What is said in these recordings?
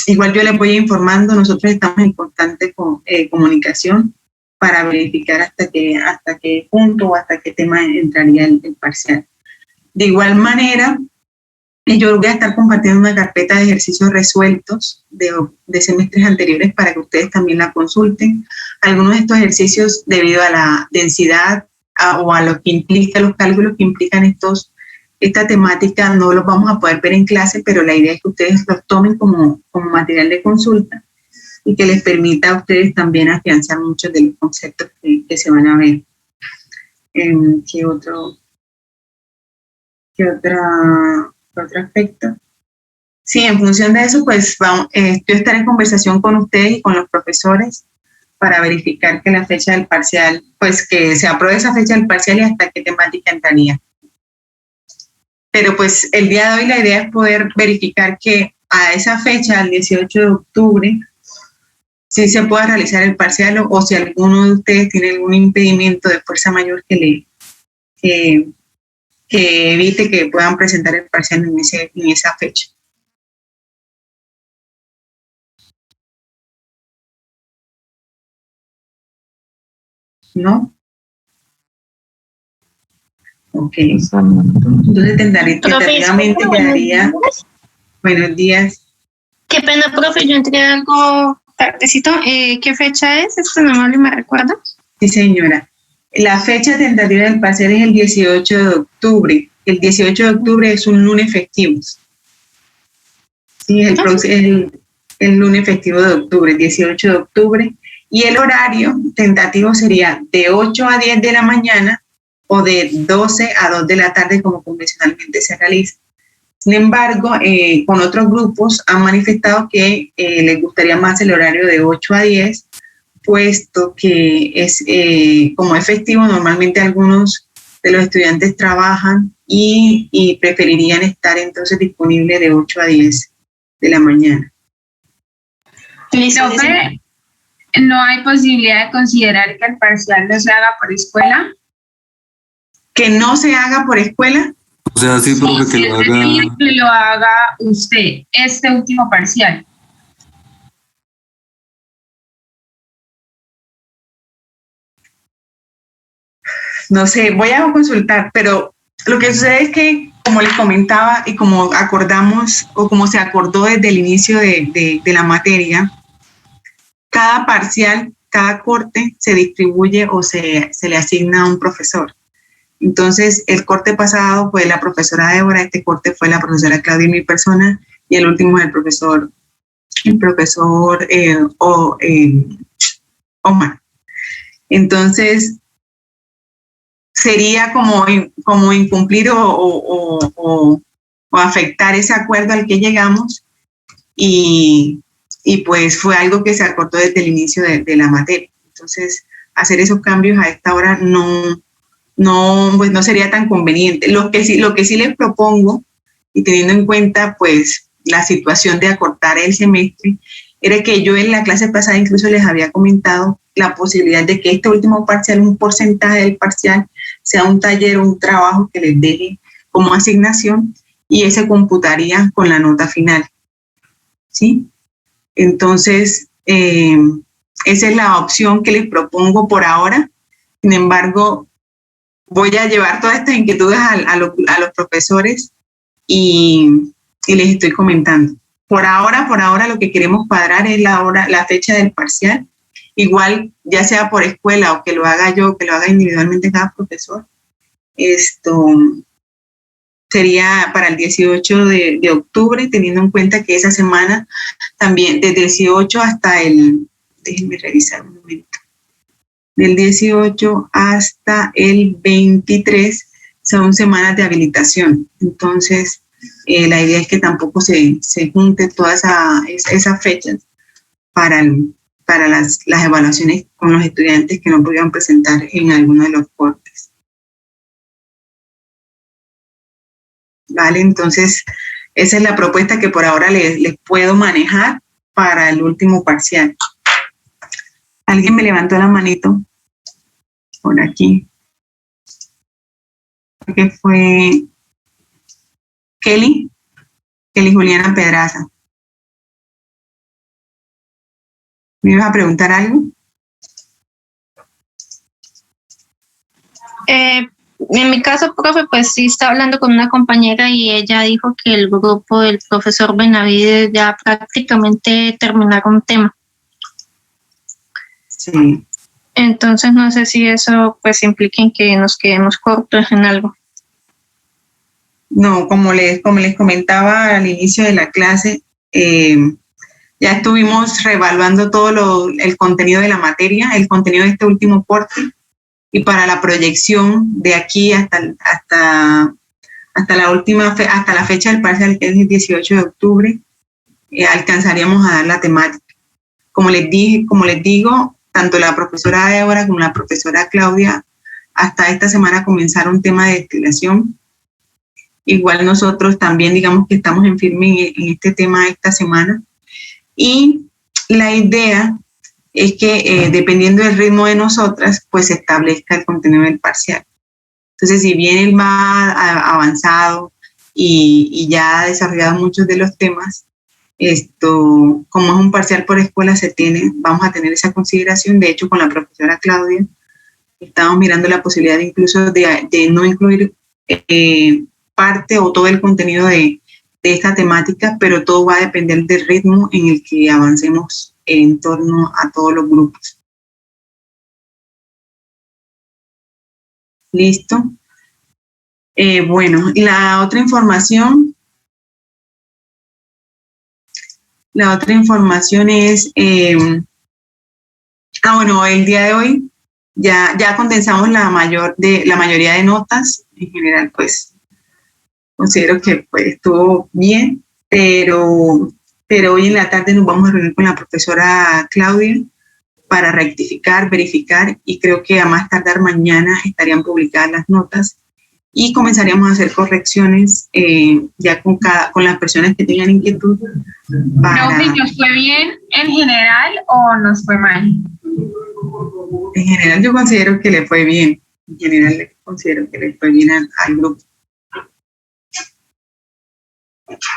igual yo les voy informando, nosotros estamos en constante comunicación para verificar hasta qué punto o hasta qué tema entraría el parcial. De igual manera, yo voy a estar compartiendo una carpeta de ejercicios resueltos de semestres anteriores para que ustedes también la consulten. Algunos de estos ejercicios, debido a la densidad o a lo que implica, los cálculos que implican esta temática, no los vamos a poder ver en clase, pero la idea es que ustedes los tomen como material de consulta y que les permita a ustedes también afianzar muchos de los conceptos que se van a ver. ¿Qué otro aspecto? Sí, en función de eso, pues yo estaré en conversación con ustedes y con los profesores para verificar que la fecha del parcial, pues que se apruebe esa fecha del parcial y hasta qué temática entraría. Pero pues el día de hoy la idea es poder verificar que a esa fecha, al 18 de octubre, sí se pueda realizar el parcial o si alguno de ustedes tiene algún impedimento de fuerza mayor que evite que puedan presentar el parcial en esa fecha. ¿No? Ok. Entonces tentativamente quedaría... Buenos días. Qué pena, profe, yo entré algo tardecito. ¿Qué fecha es? ¿Es tan amable y me recuerda? Sí, señora. La fecha tentativa del parcial es el 18 de octubre. El 18 de octubre es un lunes festivo. Sí, el lunes festivo de octubre, 18 de octubre. Y el horario tentativo sería de 8 a 10 de la mañana o de 12 a 2 de la tarde, como convencionalmente se realiza. Sin embargo, con otros grupos han manifestado que les gustaría más el horario de 8 a 10, puesto que como es festivo, normalmente algunos de los estudiantes trabajan y preferirían estar entonces disponibles de 8 a 10 de la mañana. Profe, ¿no hay posibilidad de considerar que el parcial no se haga por escuela? ¿Que no se haga por escuela? O sea, sí, profe, que lo haga usted, este último parcial. No sé, voy a consultar, pero lo que sucede es que, como les comentaba y como acordamos o como se acordó desde el inicio de la materia, cada parcial, cada corte se distribuye o se le asigna a un profesor. Entonces, el corte pasado fue la profesora Débora, este corte fue la profesora Claudia y mi persona, y el último es el profesor Omar. Entonces, sería como incumplir o afectar ese acuerdo al que llegamos y pues fue algo que se acordó desde el inicio de la materia. Entonces, hacer esos cambios a esta hora pues no sería tan conveniente. Lo que sí les propongo, y teniendo en cuenta pues la situación de acortar el semestre, era que yo en la clase pasada incluso les había comentado la posibilidad de que este último parcial, un porcentaje del parcial, sea un taller o un trabajo que les deje como asignación y ese computaría con la nota final. ¿Sí? Entonces, esa es la opción que les propongo por ahora. Sin embargo, voy a llevar todas estas inquietudes a los profesores y les estoy comentando. Por ahora lo que queremos cuadrar es la fecha del parcial. Igual, ya sea por escuela o que lo haga yo, que lo haga individualmente cada profesor. Esto sería para el 18 de octubre, teniendo en cuenta que esa semana también, desde el 18 hasta déjenme revisar un momento, del 18 hasta el 23 son semanas de habilitación. Entonces, la idea es que tampoco se junte todas esas fechas para las evaluaciones con los estudiantes que no pudieron presentar en alguno de los cortes. ¿Vale? Entonces, esa es la propuesta que por ahora les puedo manejar para el último parcial. ¿Alguien me levantó la manito? Por aquí. Creo que fue Kelly. Kelly Juliana Pedraza. ¿Me ibas a preguntar algo? En mi caso, profe, pues sí estaba hablando con una compañera y ella dijo que el grupo del profesor Benavides ya prácticamente terminaron tema. Sí. Entonces no sé si eso pues implica en que nos quedemos cortos en algo. No, como les comentaba al inicio de la clase, ya estuvimos reevaluando todo el contenido de la materia, el contenido de este último corte, y para la proyección de aquí hasta la fecha del parcial, que es el 18 de octubre, alcanzaríamos a dar la temática. Como les digo, tanto la profesora Débora como la profesora Claudia hasta esta semana comenzaron tema de destilación. Igual nosotros también, digamos que estamos en firme en este tema esta semana. Y la idea es que dependiendo del ritmo de nosotras, pues se establezca el contenido del parcial. Entonces, si bien él va avanzado y ya ha desarrollado muchos de los temas, como es un parcial por escuela, vamos a tener esa consideración. De hecho, con la profesora Claudia, estamos mirando la posibilidad incluso de no incluir parte o todo el contenido de esta temática, pero todo va a depender del ritmo en el que avancemos en torno a todos los grupos. ¿Listo? Bueno, la otra información es, bueno, el día de hoy ya condensamos la mayoría de notas. En general, pues, considero que pues, estuvo bien, pero hoy en la tarde nos vamos a reunir con la profesora Claudia para rectificar, verificar, y creo que a más tardar mañana estarían publicadas las notas y comenzaríamos a hacer correcciones ya con las personas que tengan inquietud. Profe, ¿nos fue bien en general o nos fue mal? En general yo considero que le fue bien. En general considero que le fue bien al grupo.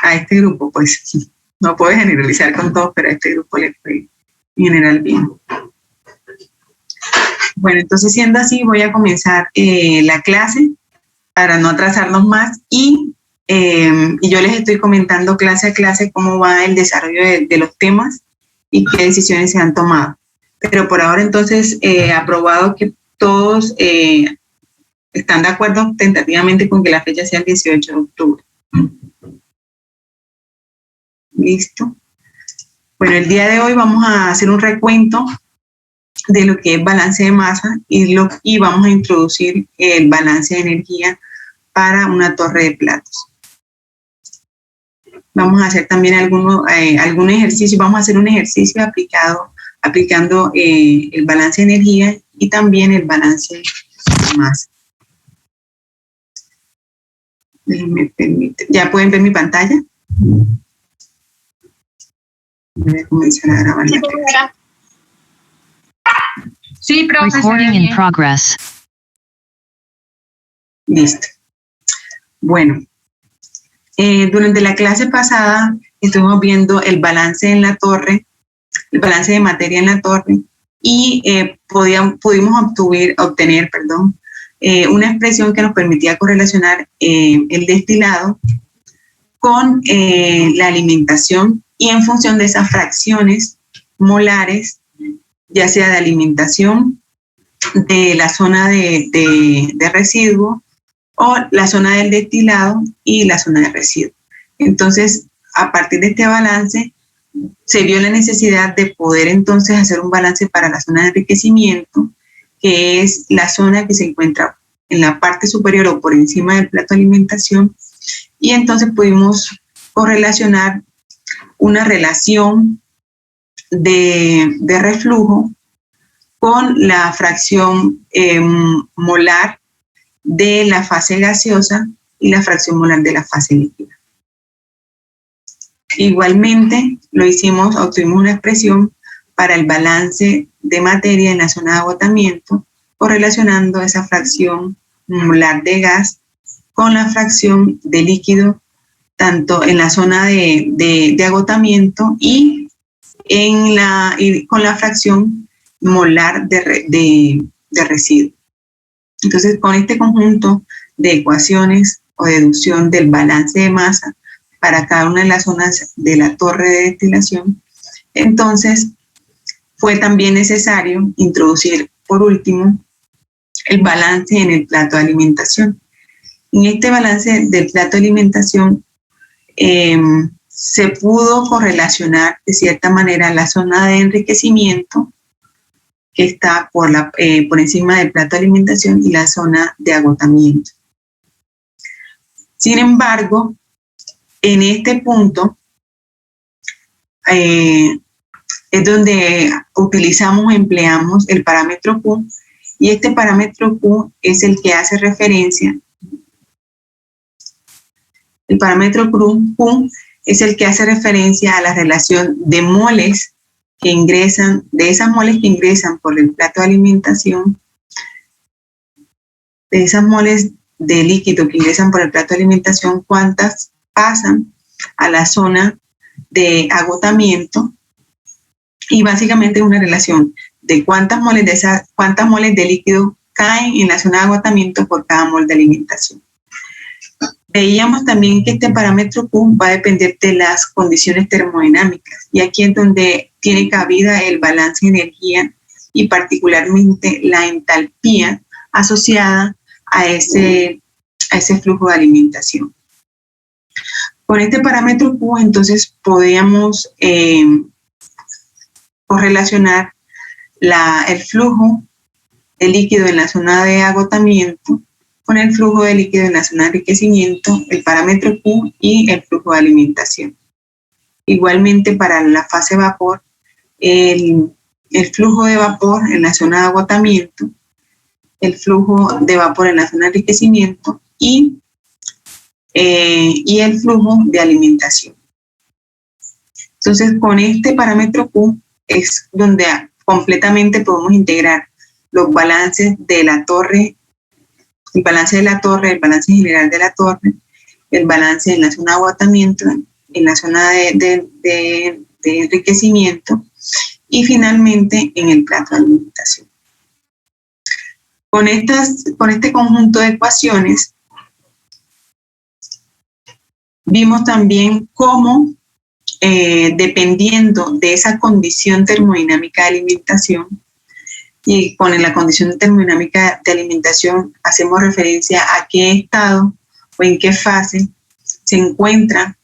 A este grupo, pues, no puedo generalizar con todos, pero a este grupo le fue en general bien. Bueno, entonces siendo así, voy a comenzar la clase para no atrasarnos más y yo les estoy comentando clase a clase cómo va el desarrollo de los temas y qué decisiones se han tomado. Pero por ahora entonces aprobado que todos están de acuerdo tentativamente con que la fecha sea el 18 de octubre. ¿Listo? Bueno, el día de hoy vamos a hacer un recuento de lo que es balance de masa y vamos a introducir el balance de energía para una torre de platos. Vamos a hacer también algún ejercicio, vamos a hacer un ejercicio aplicando el balance de energía y también el balance de masa. ¿Ya pueden ver mi pantalla? Voy a comenzar a grabar la clase. Sí, profesor. Recording in progress. Listo. Bueno, durante la clase pasada estuvimos viendo el balance en la torre, el balance de materia en la torre, y pudimos obtener una expresión que nos permitía correlacionar el destilado con la alimentación, y en función de esas fracciones molares, ya sea de alimentación, de la zona de residuo, o la zona del destilado y la zona de residuo. Entonces, a partir de este balance, se vio la necesidad de poder entonces hacer un balance para la zona de enriquecimiento, que es la zona que se encuentra en la parte superior o por encima del plato de alimentación, y entonces pudimos correlacionar una relación de reflujo con la fracción molar de la fase gaseosa y la fracción molar de la fase líquida. Igualmente obtuvimos una expresión para el balance de materia en la zona de agotamiento, correlacionando esa fracción molar de gas con la fracción de líquido tanto en la zona de agotamiento y con la fracción molar de residuo. Entonces, con este conjunto de ecuaciones o deducción del balance de masa para cada una de las zonas de la torre de destilación, entonces fue también necesario introducir, por último, el balance en el plato de alimentación. En este balance del plato de alimentación se pudo correlacionar de cierta manera la zona de enriquecimiento que está por encima del plato de alimentación y la zona de agotamiento. Sin embargo, en este punto es donde utilizamos o empleamos el parámetro Q, y este parámetro Q es el que hace referencia. El parámetro Q es el que hace referencia a la relación de moles que ingresan, de esas moles que ingresan por el plato de alimentación, de esas moles de líquido que ingresan por el plato de alimentación, cuántas pasan a la zona de agotamiento, y básicamente es una relación de cuántas moles de líquido caen en la zona de agotamiento por cada mol de alimentación. Veíamos también que este parámetro Q va a depender de las condiciones termodinámicas, y aquí es donde tiene cabida el balance de energía y particularmente la entalpía asociada a ese flujo de alimentación. Con este parámetro Q, entonces, podíamos correlacionar el flujo de líquido en la zona de agotamiento con el flujo de líquido en la zona de enriquecimiento, el parámetro Q y el flujo de alimentación. Igualmente, para la fase vapor, el flujo de vapor en la zona de agotamiento, el flujo de vapor en la zona de enriquecimiento y el flujo de alimentación. Entonces, con este parámetro Q es donde completamente podemos integrar los balances de la torre, el balance de la torre, el balance general de la torre, el balance en la zona de agotamiento, en la zona de enriquecimiento y finalmente en el plato de alimentación. Con este conjunto de ecuaciones vimos también cómo dependiendo de esa condición termodinámica de alimentación, y con la condición termodinámica de alimentación hacemos referencia a qué estado o en qué fase se encuentra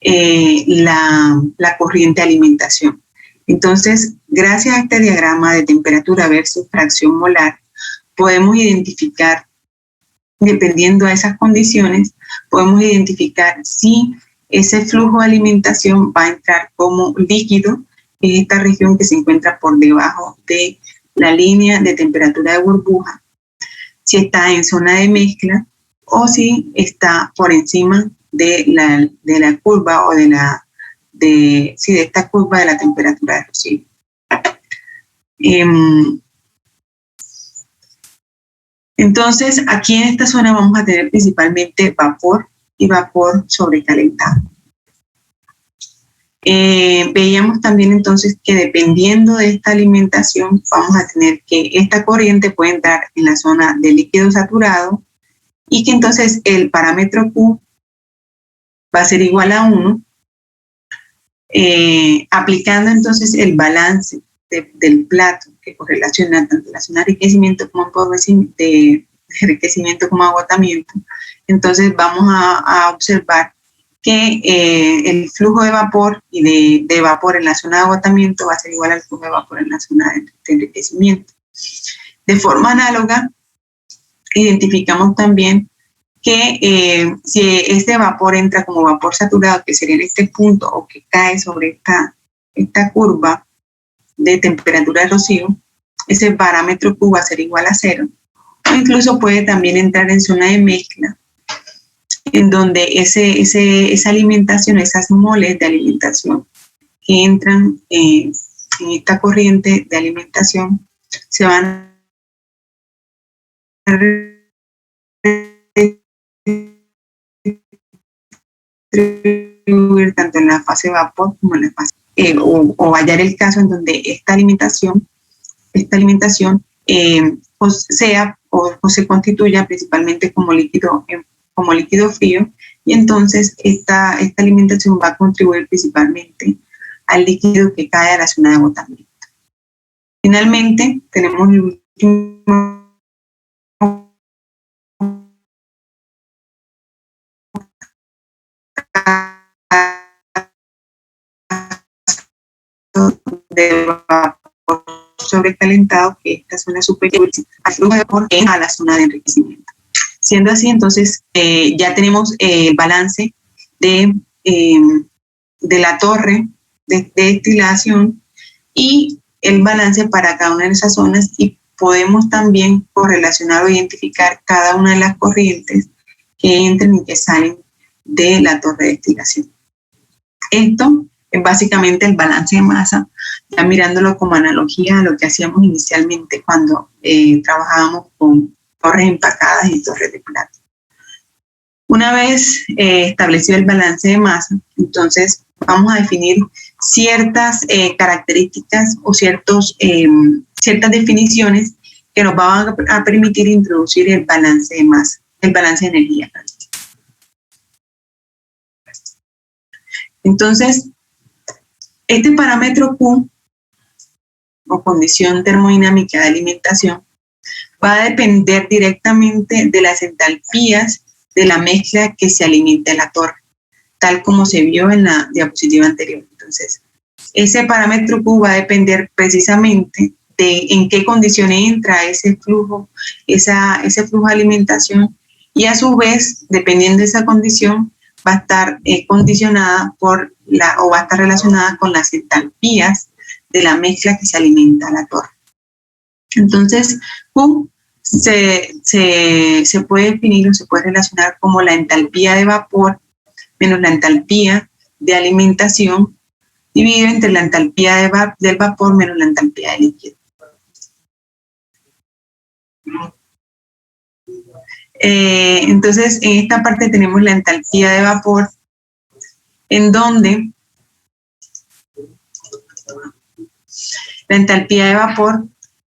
la corriente de alimentación. Entonces, gracias a este diagrama de temperatura versus fracción molar, podemos identificar, dependiendo de esas condiciones, podemos identificar si ese flujo de alimentación va a entrar como líquido en esta región que se encuentra por debajo de la línea de temperatura de burbuja, si está en zona de mezcla o si está por encima de la curva o de esta curva de la temperatura de residuo. Entonces, aquí en esta zona vamos a tener principalmente vapor y vapor sobrecalentado. Veíamos también entonces que dependiendo de esta alimentación vamos a tener que esta corriente puede entrar en la zona de líquido saturado y que entonces el parámetro Q va a ser igual a 1, aplicando entonces el balance del plato que correlaciona tanto la zona de enriquecimiento como agotamiento. Entonces vamos a observar que el flujo de vapor y de vapor en la zona de agotamiento va a ser igual al flujo de vapor en la zona de enriquecimiento. De forma análoga, identificamos también que si este vapor entra como vapor saturado, que sería en este punto, o que cae sobre esta curva de temperatura de rocío, ese parámetro Q va a ser igual a 0. O incluso puede también entrar en zona de mezcla, en donde esa alimentación, esas moles de alimentación que entran en esta corriente de alimentación, se van a contribuir tanto en la fase vapor como en la fase, o hallar el caso en donde esta alimentación sea o se constituya principalmente como líquido frío, y entonces esta alimentación va a contribuir principalmente al líquido que cae a la zona de agotamiento. Finalmente, tenemos el último de vapor sobrecalentado, que esta zona superior al flujo de vapor a la zona de enriquecimiento. Siendo así, entonces ya tenemos el balance de la torre de destilación y el balance para cada una de esas zonas, y podemos también correlacionar o identificar cada una de las corrientes que entran y que salen de la torre de destilación. Esto es básicamente el balance de masa, ya mirándolo como analogía a lo que hacíamos inicialmente cuando trabajábamos con torres empacadas y torres de plata. Una vez establecido el balance de masa, entonces vamos a definir ciertas características o ciertas definiciones que nos van a permitir introducir el balance de masa, el balance de energía. Entonces, este parámetro Q, o condición termodinámica de alimentación, va a depender directamente de las entalpías de la mezcla que se alimenta en la torre, tal como se vio en la diapositiva anterior. Entonces, ese parámetro Q va a depender precisamente de en qué condiciones entra ese flujo de alimentación, y a su vez, dependiendo de esa condición, va a estar condicionada o va a estar relacionada con las entalpías de la mezcla que se alimenta a la torre. Entonces, Q se puede definir o se puede relacionar como la entalpía de vapor menos la entalpía de alimentación, dividido entre la entalpía del vapor menos la entalpía del líquido. Entonces, en esta parte tenemos la entalpía de vapor, en donde la entalpía de vapor,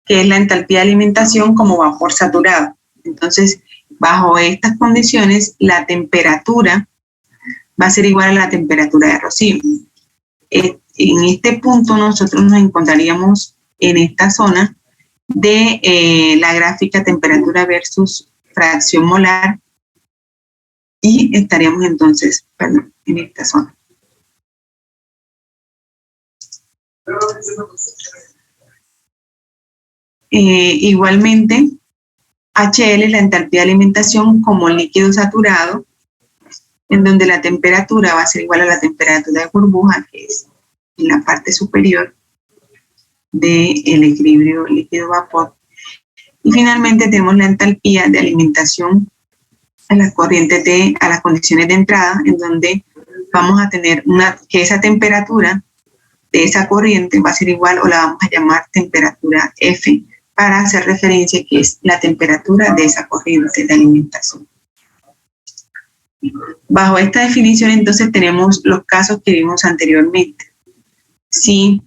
que es la entalpía de alimentación como vapor saturado. Entonces, bajo estas condiciones, la temperatura va a ser igual a la temperatura de rocío. En este punto nosotros nos encontraríamos en esta zona de la gráfica temperatura versus fracción molar, y estaríamos entonces, en esta zona. Igualmente, HL, la entalpía de alimentación como líquido saturado, en donde la temperatura va a ser igual a la temperatura de burbuja, que es en la parte superior del equilibrio líquido-vapor. Y finalmente tenemos la entalpía de alimentación a las condiciones de entrada, en donde vamos a tener que esa temperatura de esa corriente va a ser igual, o la vamos a llamar temperatura F, para hacer referencia que es la temperatura de esa corriente de alimentación. Bajo esta definición, entonces, tenemos los casos que vimos anteriormente. Si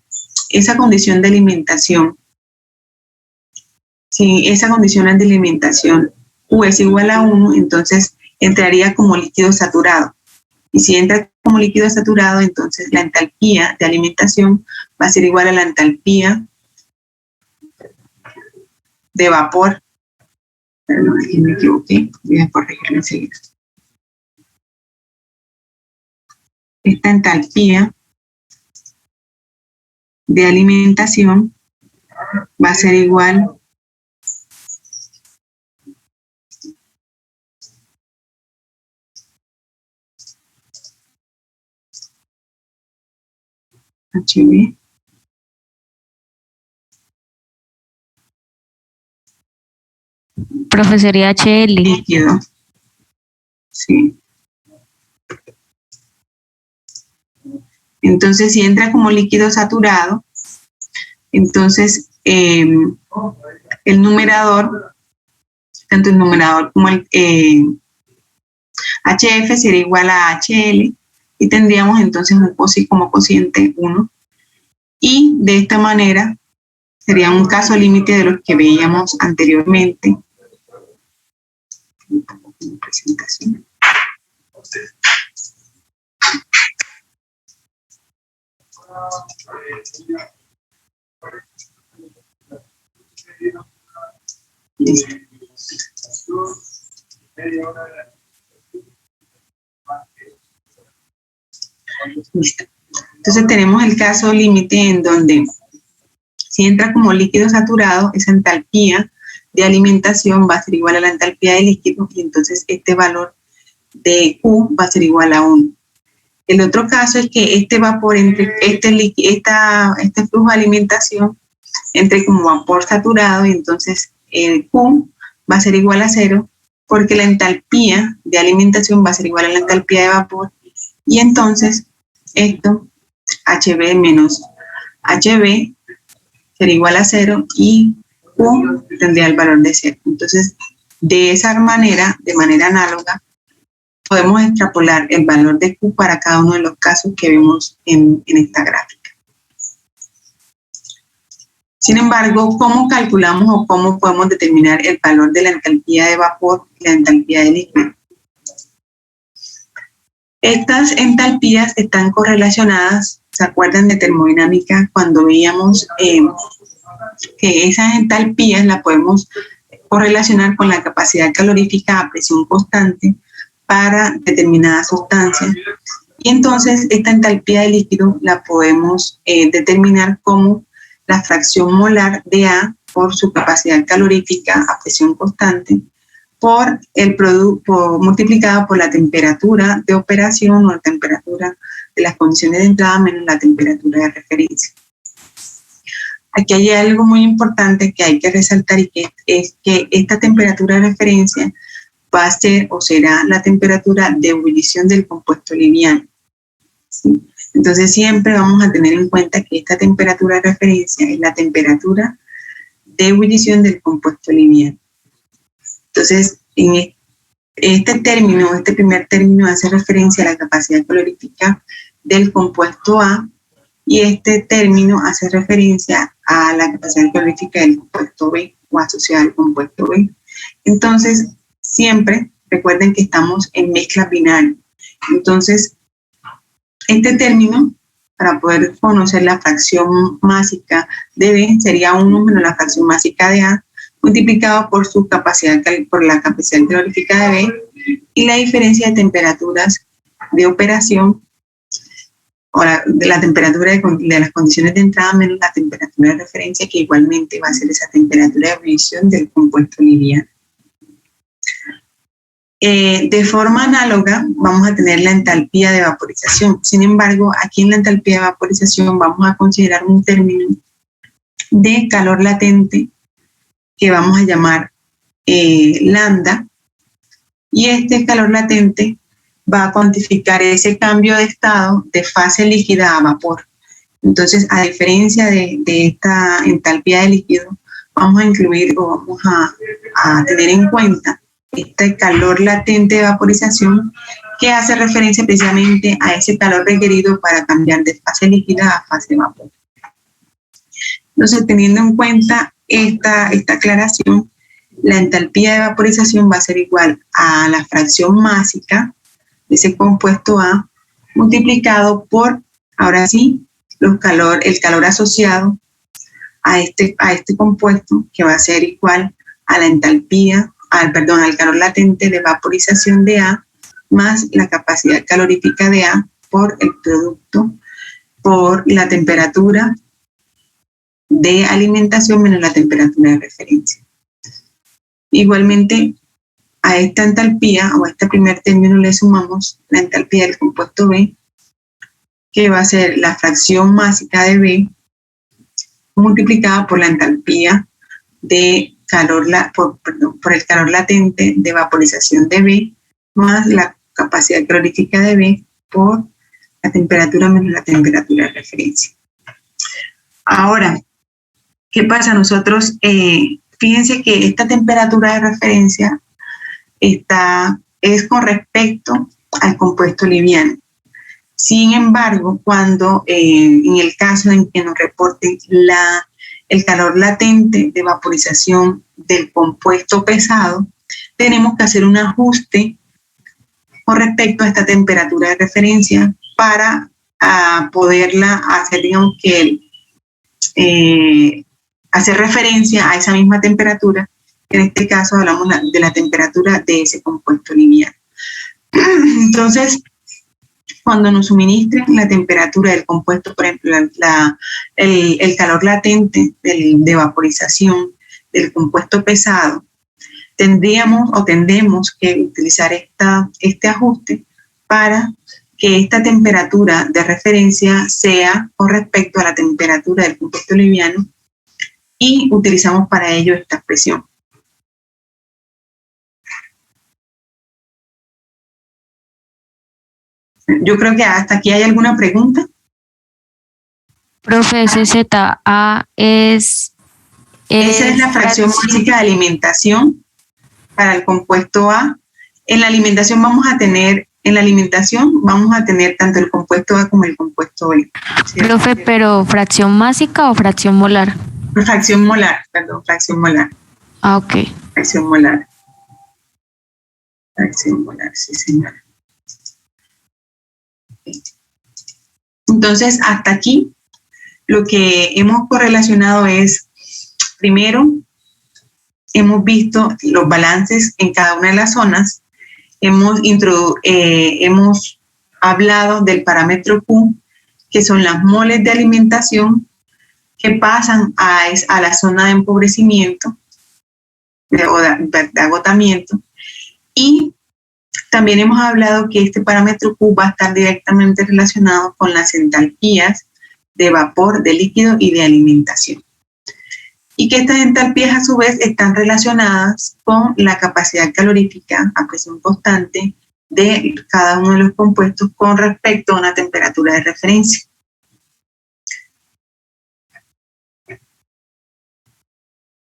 esa condición de alimentación, Q es igual a 1, entonces entraría como líquido saturado. Y si entra como líquido saturado, entonces la entalpía de alimentación va a ser igual a la entalpía de vapor. Perdón, aquí me equivoqué, voy a corregirlo enseguida. Esta entalpía de alimentación va a ser igual HB Profesoría HL. Líquido. Sí. Entonces, si entra como líquido saturado, entonces el numerador, tanto el numerador como el HF será igual a HL, y tendríamos entonces un como cociente 1. Y de esta manera sería un caso límite de los que veíamos anteriormente. Presentación. Listo. Listo. Entonces tenemos el caso límite en donde si entra como líquido saturado, esa entalpía de alimentación va a ser igual a la entalpía de líquido y entonces este valor de Q va a ser igual a 1. El otro caso es que este vapor, entre este flujo de alimentación, entre como vapor saturado y entonces el Q va a ser igual a 0 porque la entalpía de alimentación va a ser igual a la entalpía de vapor y entonces esto, HB menos HB, sería igual a 0 y Q tendría el valor de 0. Entonces, de esa manera, de manera análoga, podemos extrapolar el valor de Q para cada uno de los casos que vemos en esta gráfica. Sin embargo, ¿cómo calculamos o cómo podemos determinar el valor de la entalpía de vapor y la entalpía de líquido? Estas entalpías están correlacionadas, ¿se acuerdan de termodinámica cuando veíamos que esas entalpías las podemos correlacionar con la capacidad calorífica a presión constante para determinadas sustancias? Y entonces esta entalpía de líquido la podemos determinar como la fracción molar de A por su capacidad calorífica a presión constante por el producto multiplicado por la temperatura de operación o la temperatura de las condiciones de entrada menos la temperatura de referencia. Aquí hay algo muy importante que hay que resaltar y que es que esta temperatura de referencia va a ser o será la temperatura de ebullición del compuesto liviano. ¿Sí? Entonces siempre vamos a tener en cuenta que esta temperatura de referencia es la temperatura de ebullición del compuesto liviano. Entonces, en este término, este primer término hace referencia a la capacidad calorífica del compuesto A y este término hace referencia a la capacidad calorífica del compuesto B o asociada al compuesto B. Entonces, siempre recuerden que estamos en mezcla binaria. Entonces, este término, para poder conocer la fracción másica de B, sería 1 menos la fracción másica de A, multiplicado por su capacidad, por la capacidad calorífica de B, y la diferencia de temperaturas de operación, o de la temperatura de las condiciones de entrada menos la temperatura de referencia, que igualmente va a ser esa temperatura de ebullición del compuesto liviano. De forma análoga vamos a tener la entalpía de vaporización. Sin embargo, aquí en la entalpía de vaporización vamos a considerar un término de calor latente que vamos a llamar lambda, y este calor latente va a cuantificar ese cambio de estado de fase líquida a vapor. Entonces, a diferencia de esta entalpía de líquido, vamos a incluir o vamos a tener en cuenta este calor latente de vaporización que hace referencia precisamente a ese calor requerido para cambiar de fase líquida a fase vapor. Entonces, teniendo en cuenta esta aclaración, la entalpía de vaporización va a ser igual a la fracción másica de ese compuesto A multiplicado por, ahora sí, el calor asociado a este compuesto, que va a ser igual a la entalpía, al calor latente de vaporización de A más la capacidad calorífica de A por el producto por la temperatura de alimentación menos la temperatura de referencia. Igualmente, a esta entalpía o a este primer término le sumamos la entalpía del compuesto B, que va a ser la fracción másica de B multiplicada por la entalpía de por el calor latente de vaporización de B más la capacidad calorífica de B por la temperatura menos la temperatura de referencia. Ahora, ¿qué pasa? Nosotros, fíjense que esta temperatura de referencia es con respecto al compuesto liviano. Sin embargo, cuando en el caso en que nos reporten el calor latente de vaporización del compuesto pesado, tenemos que hacer un ajuste con respecto a esta temperatura de referencia para poderla hacer, digamos que hacer referencia a esa misma temperatura. En este caso hablamos de la temperatura de ese compuesto liviano. Entonces, cuando nos suministren la temperatura del compuesto, por ejemplo, el calor latente de vaporización del compuesto pesado, tendremos que utilizar este ajuste para que esta temperatura de referencia sea con respecto a la temperatura del compuesto liviano, y utilizamos para ello esta expresión. Yo creo que hasta aquí hay alguna pregunta. Profe, SZA es... Esa es la fracción másica de alimentación para el compuesto A. En la alimentación vamos a tener tanto el compuesto A como el compuesto B. ¿Cierto? Profe, pero ¿fracción másica o fracción molar? Fracción molar, perdón, fracción molar. Ah, ok. Fracción molar. Fracción molar, sí, señora. Entonces, hasta aquí lo que hemos correlacionado es, primero, hemos visto los balances en cada una de las zonas, hemos hablado del parámetro Q, que son las moles de alimentación que pasan a la zona de empobrecimiento o de agotamiento, y también hemos hablado que este parámetro Q va a estar directamente relacionado con las entalpías de vapor, de líquido y de alimentación. Y que estas entalpías a su vez están relacionadas con la capacidad calorífica a presión constante de cada uno de los compuestos con respecto a una temperatura de referencia.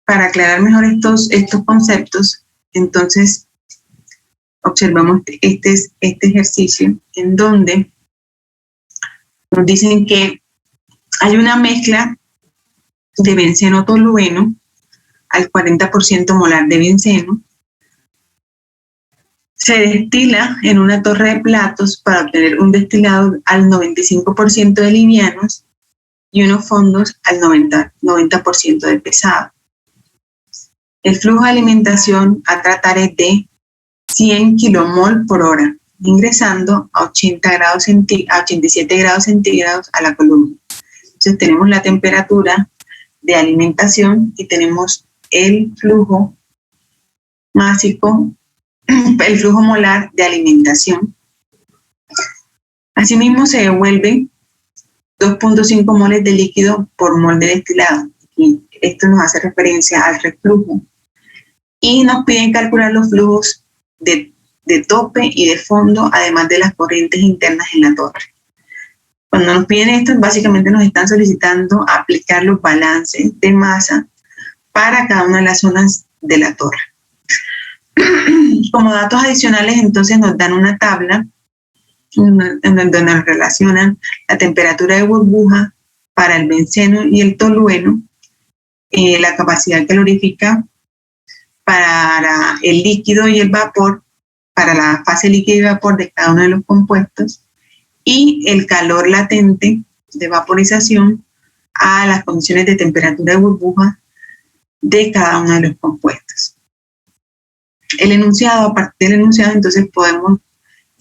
Para aclarar mejor estos conceptos, entonces observamos este ejercicio en donde nos dicen que hay una mezcla de benceno tolueno al 40% molar de benceno. Se destila en una torre de platos para obtener un destilado al 95% de livianos y unos fondos al 90% de pesado. El flujo de alimentación a tratar es de 100 kilomol por hora, ingresando a 87 grados centígrados a la columna. Entonces tenemos la temperatura de alimentación y tenemos el flujo másico, el flujo molar de alimentación. Asimismo se devuelve 2.5 moles de líquido por mol de destilado. Y esto nos hace referencia al reflujo. Y nos piden calcular los flujos de tope y de fondo, además de las corrientes internas en la torre. Cuando nos piden esto, básicamente nos están solicitando aplicar los balances de masa para cada una de las zonas de la torre. Como datos adicionales, entonces nos dan una tabla en donde nos relacionan la temperatura de burbuja para el benceno y el tolueno, la capacidad calorífica para el líquido y el vapor, para la fase líquido y vapor de cada uno de los compuestos, y el calor latente de vaporización a las condiciones de temperatura de burbuja de cada uno de los compuestos. El enunciado, a partir del enunciado, entonces podemos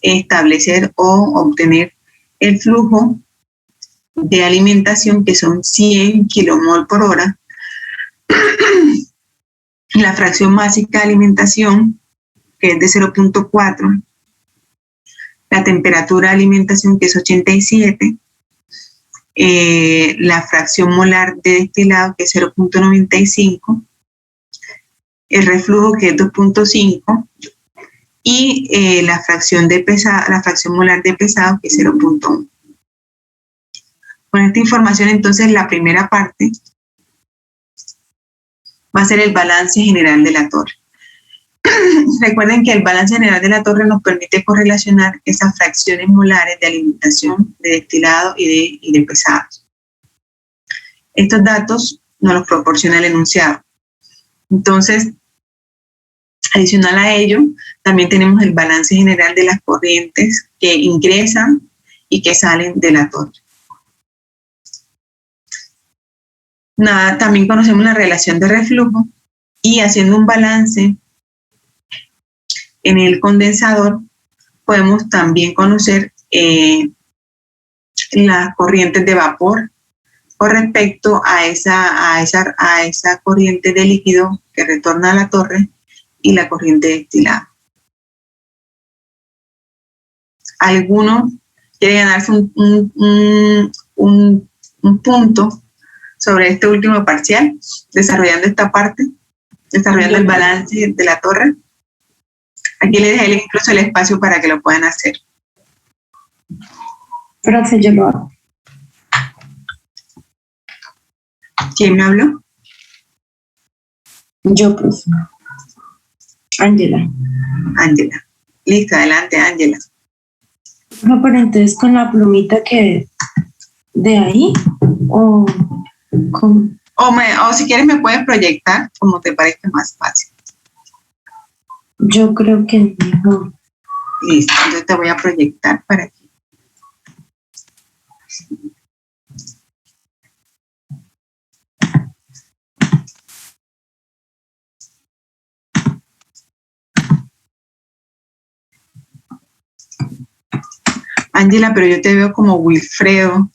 establecer o obtener el flujo de alimentación, que son 100 kilomol por hora, la fracción másica de alimentación, que es de 0.4, la temperatura de alimentación, que es 87, la fracción molar de destilado, que es 0.95, el reflujo, que es 2.5, y la fracción molar de pesado, que es 0.1. Con esta información, entonces, la primera parte va a ser el balance general de la torre. Recuerden que el balance general de la torre nos permite correlacionar esas fracciones molares de alimentación, de destilado y de pesados. Estos datos nos los proporciona el enunciado. Entonces, adicional a ello, también tenemos el balance general de las corrientes que ingresan y que salen de la torre. También conocemos la relación de reflujo y haciendo un balance en el condensador podemos también conocer las corrientes de vapor con respecto a esa corriente de líquido que retorna a la torre y la corriente destilada. ¿Alguno quiere ganarse un punto sobre este último parcial, desarrollando esta parte, desarrollando el balance de la torre? Aquí les dejé incluso el espacio para que lo puedan hacer. Profe, yo lo hago. ¿Quién me habló? Yo, profe. Ángela. Ángela. Listo, adelante, Ángela. No, pero entonces con la plumita que de ahí o con... O si quieres me puedes proyectar como te parezca más fácil. Yo creo que es mejor. Listo, entonces te voy a proyectar para aquí. Ángela, pero yo te veo como Wilfredo,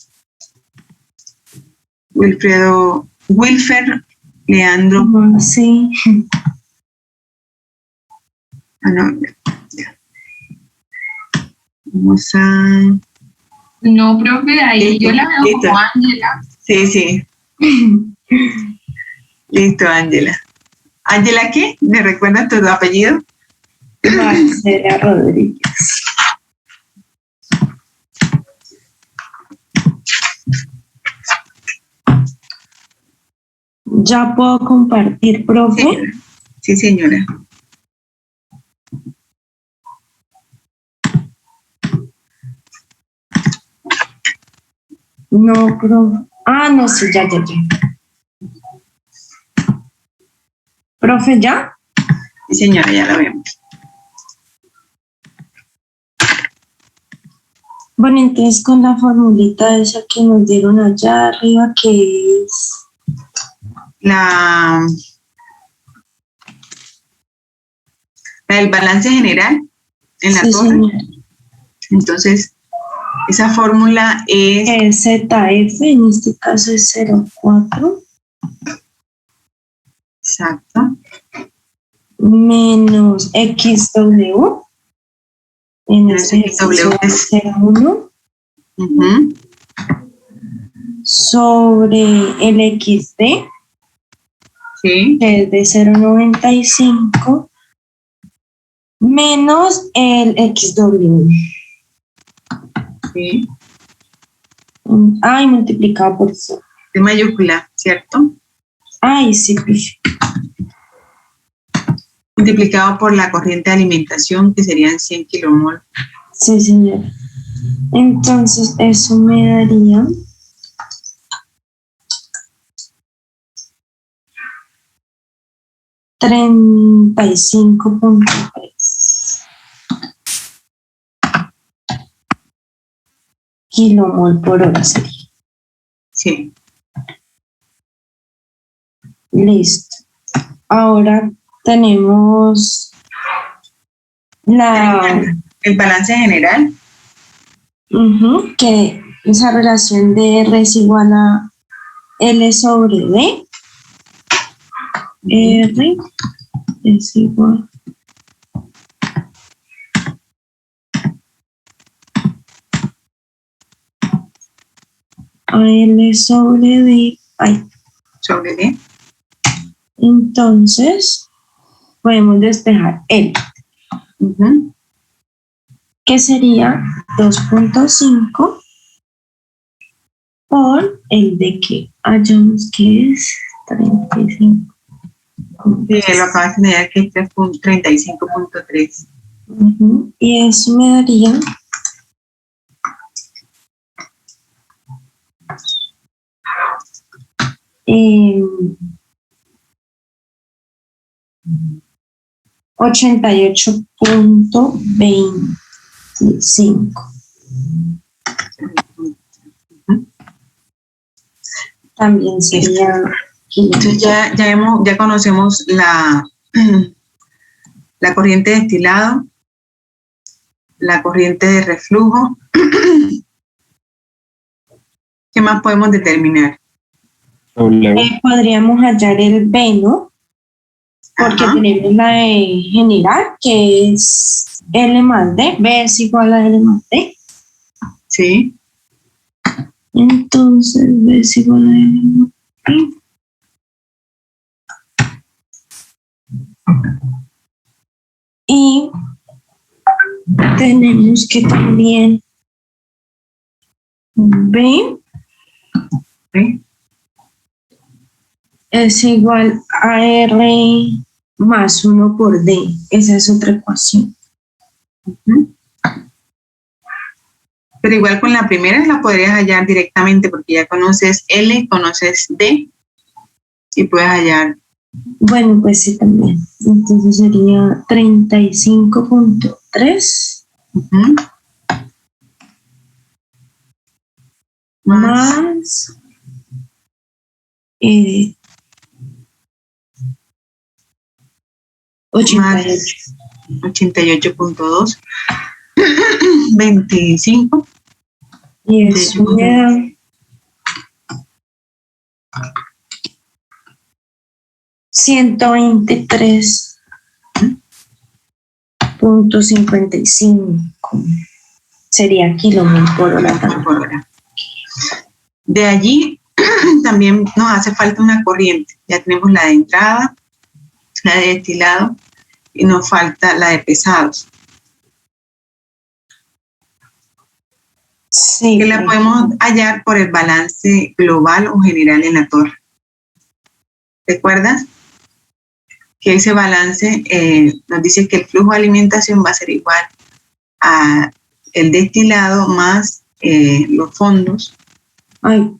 Wilfer, Leandro. Sí. No, ya. Vamos a... No, profe, ahí yo la veo como Ángela. Sí. Listo, Ángela. ¿Ángela qué? ¿Me recuerdas tu apellido? Marcela Rodríguez. ¿Ya puedo compartir, profe? Sí, señora. No, profe. No, sí, ya. ¿Profe, ya? Sí, señora, ya la vemos. Bueno, entonces con la formulita esa que nos dieron allá arriba, que es... La del balance general en la torre. Señora. Entonces, esa fórmula es... ZF, en este caso es 0,4. Exacto. Menos XW. En este ejercicio es 0,1. Uh-huh. Sobre el XD, Sí. que es de 0,95. Menos el XW. Sí. Y multiplicado por 0. De mayúscula, ¿cierto? Sí, pues. Multiplicado por la corriente de alimentación, que serían 100 kilomol. Sí, señora. Entonces, eso me daría... $35.3 kilomol por hora sería. Sí. Listo. Ahora tenemos El balance general. Que esa relación de R es igual a L sobre D. R es igual a L sobre D. Sobre D. Entonces, podemos despejar L, que sería 2.5 por el D que hallamos que es 35. Sí, lo acabas de tener que es 35.3. Y eso me daría 88.25. También sería... Entonces ya conocemos la corriente de destilado, la corriente de reflujo. ¿Qué más podemos determinar? Podríamos hallar el B, ¿no? Porque tenemos la de general, que es L más D. B es igual a L más D. Sí. Entonces, B es igual a L más D. Y tenemos que también B es igual a R más 1 por D. Esa es otra ecuación. Pero igual con la primera la podrías hallar directamente porque ya conoces L, conoces D y puedes hallar. Bueno, pues sí, también. Entonces sería 35.3 más 88.2 25 y eso me da 123.55 sería kilómetros por hora. De allí también nos hace falta una corriente. Ya tenemos la de entrada, la de destilado y nos falta la de pesados. Sí, que la podemos hallar por el balance global o general en la torre. ¿Recuerdas? Que ese balance nos dice que el flujo de alimentación va a ser igual a el destilado más los fondos. Ay,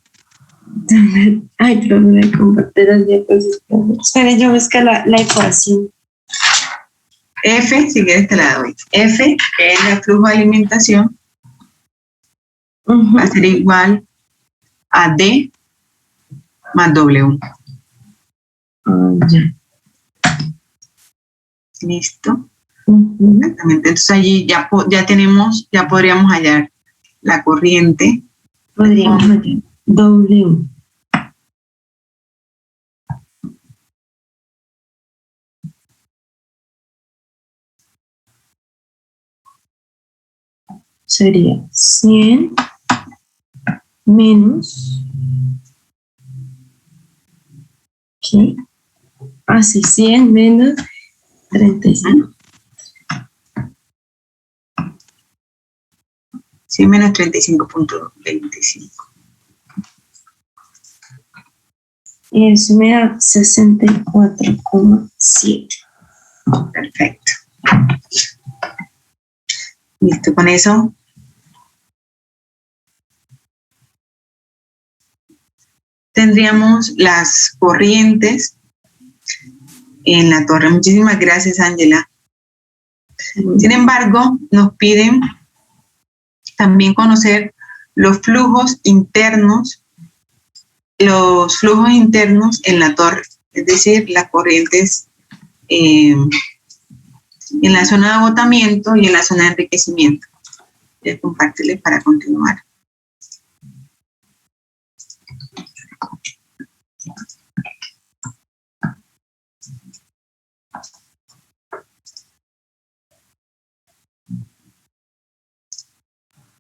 pero me compartir las diapositivas. Espera, yo busco la ecuación. F, si quieres te la doy. F, que es el flujo de alimentación, va a ser igual a D más W. Ya. Listo. Exactamente. Entonces allí ya podríamos hallar la corriente. Podríamos hallar W. Sería 100 menos, ¿qué? Así, 100 menos 35. 100 menos 35.25. Y eso me da 64,7. Perfecto. Listo, con eso. Tendríamos las corrientes en la torre. Muchísimas gracias, Ángela. Sin embargo, nos piden también conocer los flujos internos en la torre, es decir, las corrientes en la zona de agotamiento y en la zona de enriquecimiento. Voy a compartirles para continuar.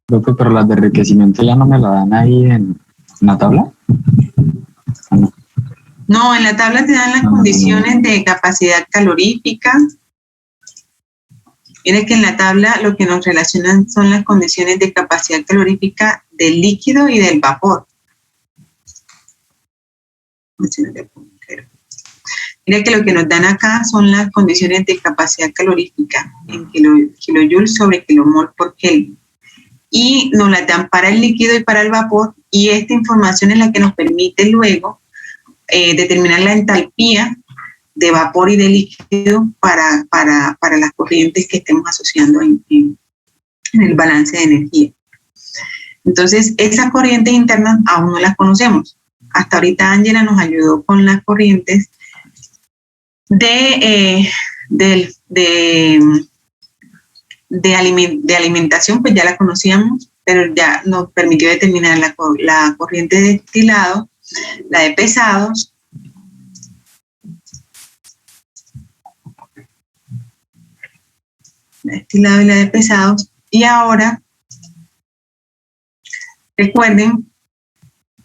Profe, pero las de enriquecimiento ya no me la dan ahí en la tabla. No, en la tabla te dan las condiciones de capacidad calorífica. Mira que en la tabla lo que nos relacionan son las condiciones de capacidad calorífica del líquido y del vapor. Mira que lo que nos dan acá son las condiciones de capacidad calorífica en kilojoules sobre kilomol por Kelvin. Y nos las dan para el líquido y para el vapor, y esta información es la que nos permite luego determinar la entalpía de vapor y de líquido para las corrientes que estemos asociando en el balance de energía. Entonces, esas corrientes internas aún no las conocemos. Hasta ahorita Ángela nos ayudó con las corrientes de alimentación, pues ya la conocíamos, pero ya nos permitió determinar la corriente de destilado, la de pesados, la de destilado y la de pesados. Y ahora, recuerden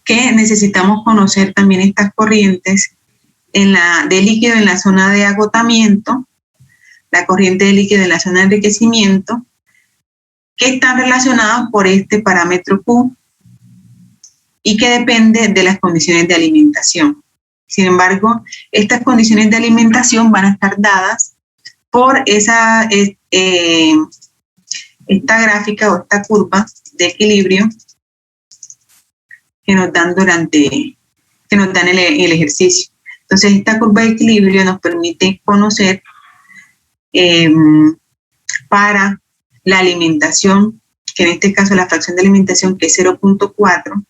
que necesitamos conocer también estas corrientes de líquido en la zona de agotamiento, la corriente de líquido en la zona de enriquecimiento, que están relacionados por este parámetro Q y que depende de las condiciones de alimentación. Sin embargo, estas condiciones de alimentación van a estar dadas por esta gráfica o esta curva de equilibrio que nos dan el ejercicio. Entonces, esta curva de equilibrio nos permite conocer para la alimentación, que en este caso la fracción de alimentación, que es 0.4.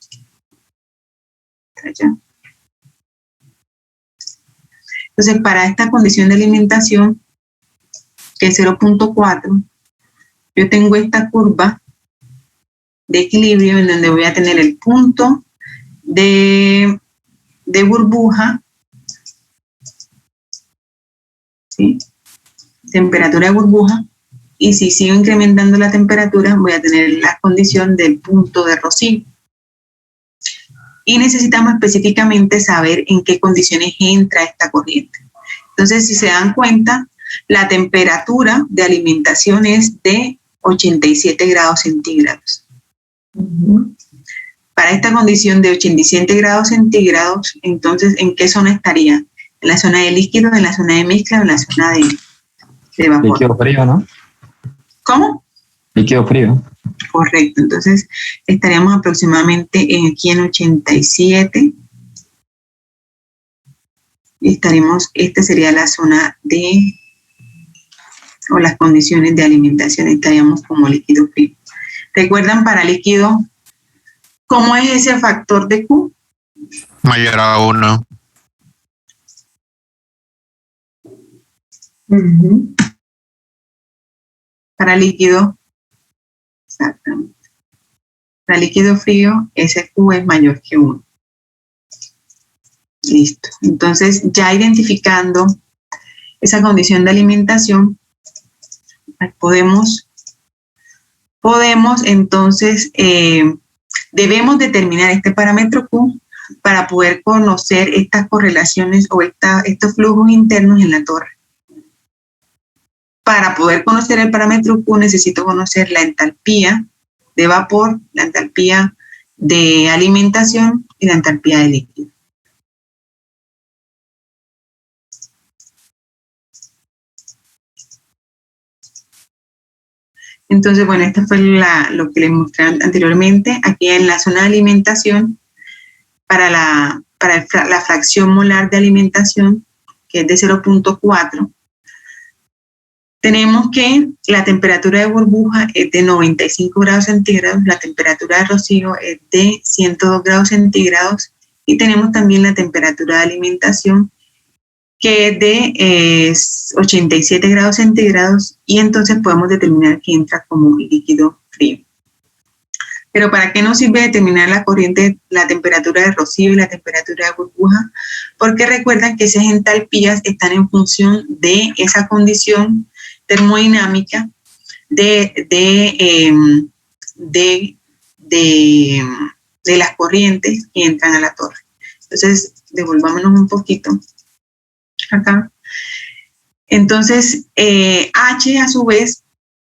Entonces, para esta condición de alimentación, que es 0.4, yo tengo esta curva de equilibrio en donde voy a tener el punto de burbuja, ¿sí? Temperatura de burbuja, y si sigo incrementando la temperatura voy a tener la condición del punto de rocío. Y necesitamos específicamente saber en qué condiciones entra esta corriente. Entonces, si se dan cuenta, la temperatura de alimentación es de 87 grados centígrados. Para esta condición de 87 grados centígrados, entonces, ¿en qué zona estaría? ¿En la zona de líquido, en la zona de mezcla o en la zona de vapor? Líquido frío, ¿no? ¿Cómo? Líquido frío. Correcto. Entonces, estaríamos aproximadamente aquí en 87. Y estaremos, esta sería la zona o las condiciones de alimentación, estaríamos como líquido frío. ¿Recuerdan para líquido cómo es ese factor de Q? Mayor a 1. Para líquido, exactamente. Para líquido frío, ese Q es mayor que 1. Listo. Entonces, ya identificando esa condición de alimentación, podemos entonces, debemos determinar este parámetro Q para poder conocer estas correlaciones o estos flujos internos en la torre. Para poder conocer el parámetro Q necesito conocer la entalpía de vapor, la entalpía de alimentación y la entalpía de líquido. Entonces, bueno, esto fue lo que les mostré anteriormente. Aquí en la zona de alimentación, para la fracción molar de alimentación, que es de 0.4, tenemos que la temperatura de burbuja es de 95 grados centígrados, la temperatura de rocío es de 102 grados centígrados y tenemos también la temperatura de alimentación que es de 87 grados centígrados y entonces podemos determinar que entra como líquido frío. Pero ¿para qué nos sirve determinar la corriente, la temperatura de rocío y la temperatura de burbuja? Porque recuerdan que esas entalpías están en función de esa condición termodinámica de las corrientes que entran a la torre. Entonces, devolvámonos un poquito acá. Entonces, H a su vez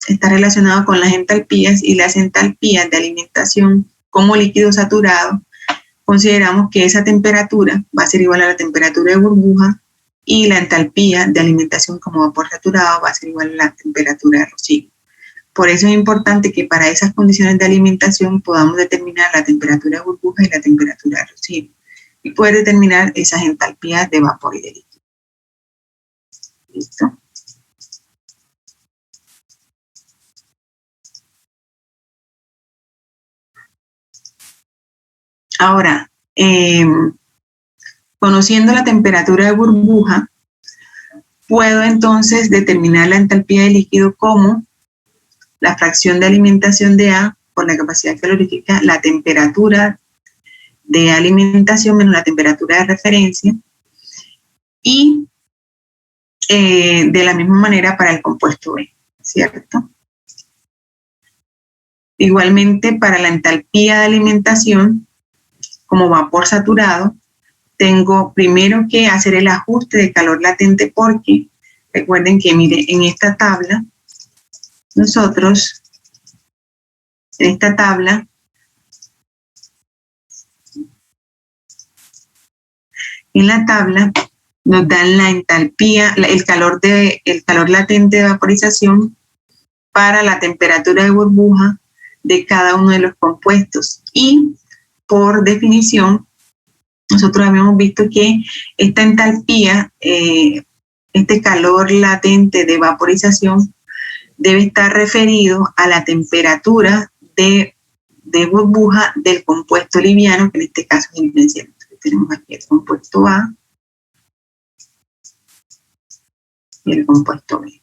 está relacionado con las entalpías y las entalpías de alimentación como líquido saturado. Consideramos que esa temperatura va a ser igual a la temperatura de burbuja y la entalpía de alimentación como vapor saturado va a ser igual a la temperatura de rocío. Por eso es importante que para esas condiciones de alimentación podamos determinar la temperatura de burbuja y la temperatura de rocío y poder determinar esas entalpías de vapor y de líquido. ¿Listo? Ahora, conociendo la temperatura de burbuja, puedo entonces determinar la entalpía de líquido como la fracción de alimentación de A por la capacidad calorífica, la temperatura de alimentación menos la temperatura de referencia, y de la misma manera para el compuesto B, ¿cierto? Igualmente para la entalpía de alimentación como vapor saturado, tengo primero que hacer el ajuste de calor latente porque recuerden que, mire, en esta tabla, nosotros, en esta tabla, nos dan la entalpía, el calor latente de vaporización para la temperatura de burbuja de cada uno de los compuestos. Y por definición, nosotros habíamos visto que esta entalpía, este calor latente de vaporización, debe estar referido a la temperatura de burbuja del compuesto liviano, que en este caso es el benceno. Entonces tenemos aquí el compuesto A y el compuesto B.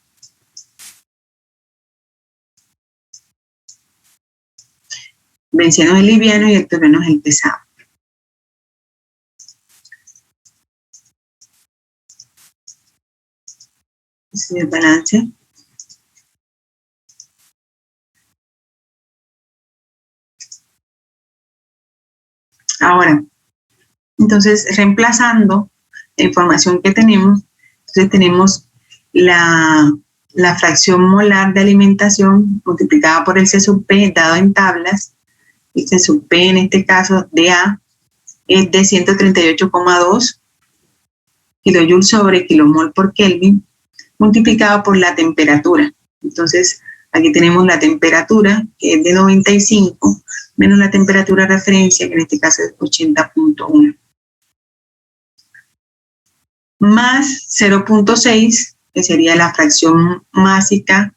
Benceno es el liviano y el tolueno es el pesado. Ese es el balance. Ahora, entonces, reemplazando la información que tenemos, entonces tenemos la fracción molar de alimentación multiplicada por el C sub P dado en tablas. El C sub P en este caso de A es de 138,2 kilojoules sobre kilomol por Kelvin, multiplicado por la temperatura. Entonces, aquí tenemos la temperatura, que es de 95, menos la temperatura de referencia, que en este caso es 80.1. Más 0.6, que sería la fracción másica,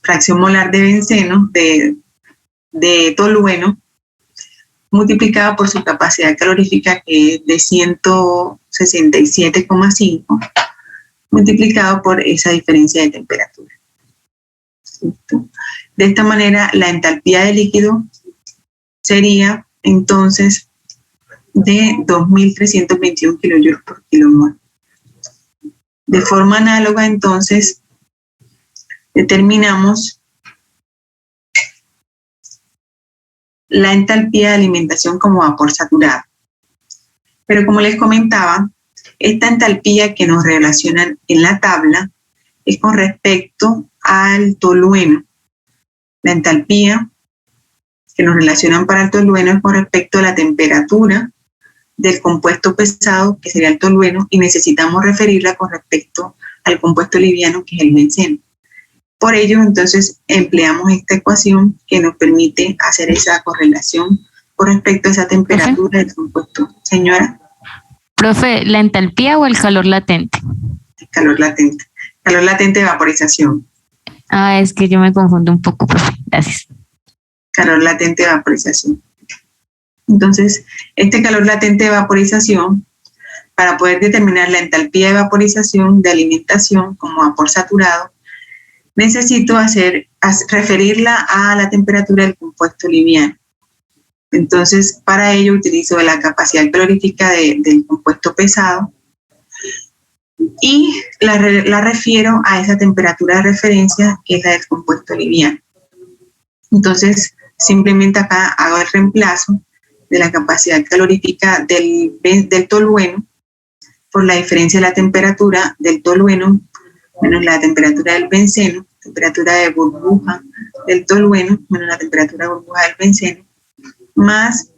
fracción molar de benceno, de tolueno, multiplicado por su capacidad calorífica, que es de 167,5, multiplicado por esa diferencia de temperatura. ¿Listo? De esta manera, la entalpía de líquido sería entonces de 2.321 kilojoules por kilomol. De forma análoga, entonces, determinamos la entalpía de alimentación como vapor saturado. Pero como les comentaba, esta entalpía que nos relacionan en la tabla es con respecto al tolueno. La entalpía que nos relacionan para el tolueno es con respecto a la temperatura del compuesto pesado, que sería el tolueno, y necesitamos referirla con respecto al compuesto liviano, que es el benceno. Por ello, entonces, empleamos esta ecuación que nos permite hacer esa correlación con respecto a esa temperatura del compuesto. Señora. Profe, ¿la entalpía o el calor latente? El calor latente. Calor latente de vaporización. Ah, es que yo me confundo un poco, profe. Gracias. Calor latente de vaporización. Entonces, este calor latente de vaporización, para poder determinar la entalpía de vaporización de alimentación como vapor saturado, necesito referirla a la temperatura del compuesto liviano. Entonces, para ello utilizo la capacidad calorífica del compuesto pesado y la refiero a esa temperatura de referencia, que es la del compuesto liviano. Entonces, simplemente acá hago el reemplazo de la capacidad calorífica del tolueno por la diferencia de la temperatura del tolueno menos la temperatura del benceno, temperatura de burbuja del tolueno menos la temperatura de burbuja del benceno, más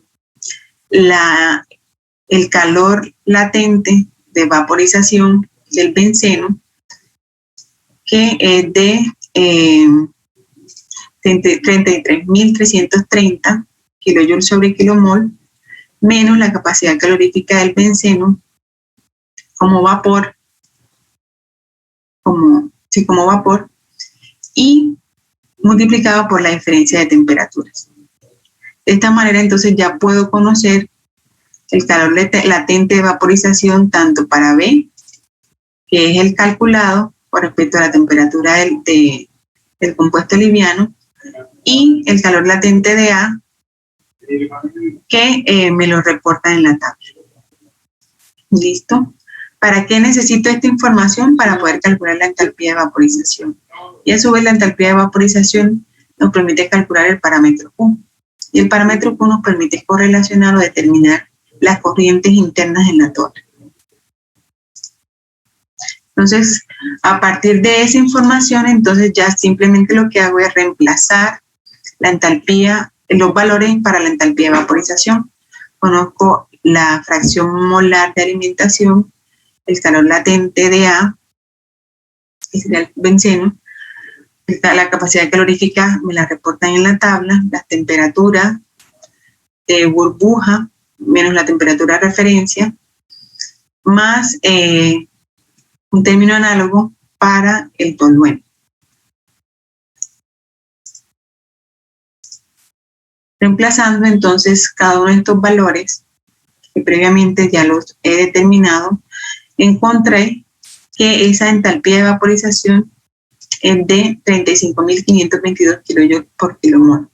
el calor latente de vaporización del benceno, que es de 33.330 kilojoules sobre kilomol, menos la capacidad calorífica del benceno como vapor, como vapor, y multiplicado por la diferencia de temperaturas. De esta manera, entonces, ya puedo conocer el calor latente de vaporización tanto para B, que es el calculado con respecto a la temperatura del compuesto liviano, y el calor latente de A, que me lo reporta en la tabla. ¿Listo? ¿Para qué necesito esta información? Para poder calcular la entalpía de vaporización. Y a su vez la entalpía de vaporización nos permite calcular el parámetro Q. Y el parámetro Q nos permite correlacionar o determinar las corrientes internas en la torre. Entonces, a partir de esa información, entonces ya simplemente lo que hago es reemplazar la entalpía, los valores para la entalpía de vaporización. Conozco la fracción molar de alimentación, el calor latente de A, que sería el benceno, la capacidad calorífica me la reportan en la tabla, las temperaturas de burbuja menos la temperatura de referencia, más un término análogo para el tolueno. Reemplazando entonces cada uno de estos valores que previamente ya los he determinado, encontré que esa entalpía de vaporización es de 35.522 kilojoules por kilomol.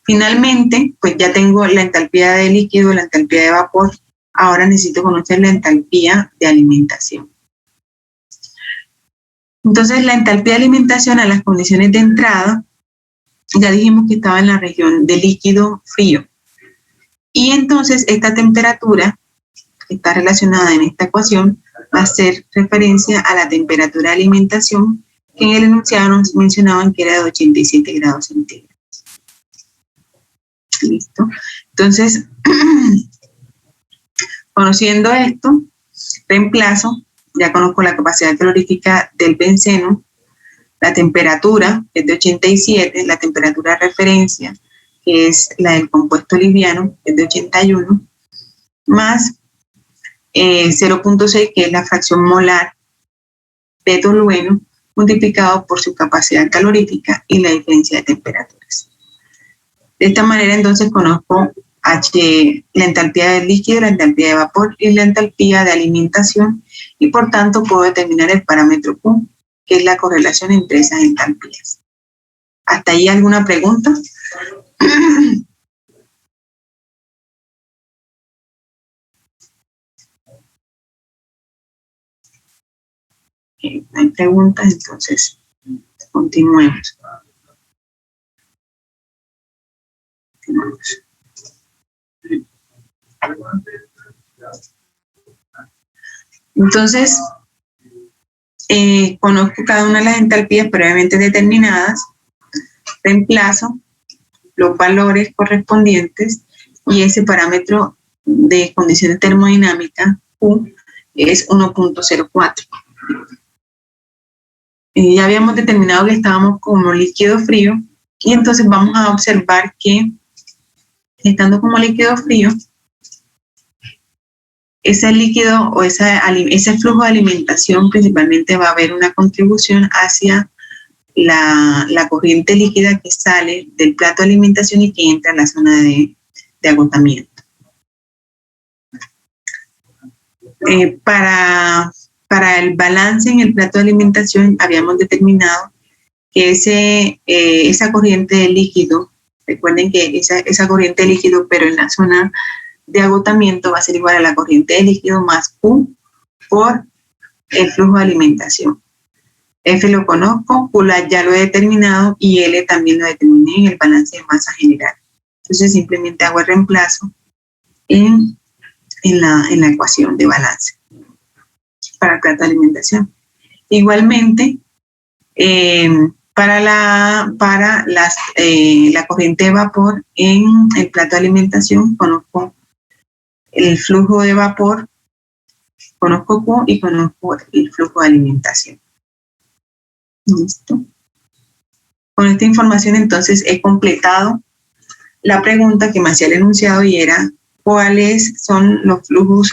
Finalmente, pues ya tengo la entalpía de líquido, la entalpía de vapor. Ahora necesito conocer la entalpía de alimentación. Entonces, la entalpía de alimentación a las condiciones de entrada, ya dijimos que estaba en la región de líquido frío. Y entonces, esta temperatura que está relacionada en esta ecuación va a hacer referencia a la temperatura de alimentación, que en el enunciado nos mencionaban que era de 87 grados centígrados. Listo. Entonces, conociendo esto, reemplazo, ya conozco la capacidad calorífica del benceno, la temperatura, que es de 87, la temperatura de referencia, que es la del compuesto liviano, que es de 81, más 0.6, que es la fracción molar de tolueno, multiplicado por su capacidad calorífica y la diferencia de temperaturas. De esta manera, entonces, conozco la entalpía del líquido, la entalpía de vapor y la entalpía de alimentación, y por tanto puedo determinar el parámetro Q, que es la correlación entre esas entalpías. ¿Hasta ahí alguna pregunta? No hay preguntas, entonces continuemos. Entonces, conozco cada una de las entalpías previamente determinadas, reemplazo los valores correspondientes y ese parámetro de condiciones termodinámicas Q es 1.04. Ya habíamos determinado que estábamos como líquido frío y entonces vamos a observar que estando como líquido frío, ese líquido o ese flujo de alimentación principalmente va a haber una contribución hacia la corriente líquida que sale del plato de alimentación y que entra en la zona de agotamiento. Para el balance en el plato de alimentación habíamos determinado que esa corriente de líquido, recuerden que esa corriente de líquido, pero en la zona de agotamiento va a ser igual a la corriente de líquido más Q por el flujo de alimentación. F lo conozco, Q ya lo he determinado y L también lo determiné en el balance de masa general. Entonces simplemente hago el reemplazo en la ecuación de balance para el plato de alimentación. Igualmente, para la corriente de vapor en el plato de alimentación conozco el flujo de vapor Conozco Q y conozco el flujo de alimentación. ¿Listo? Con esta información entonces he completado la pregunta que me hacía el enunciado y era cuáles son los flujos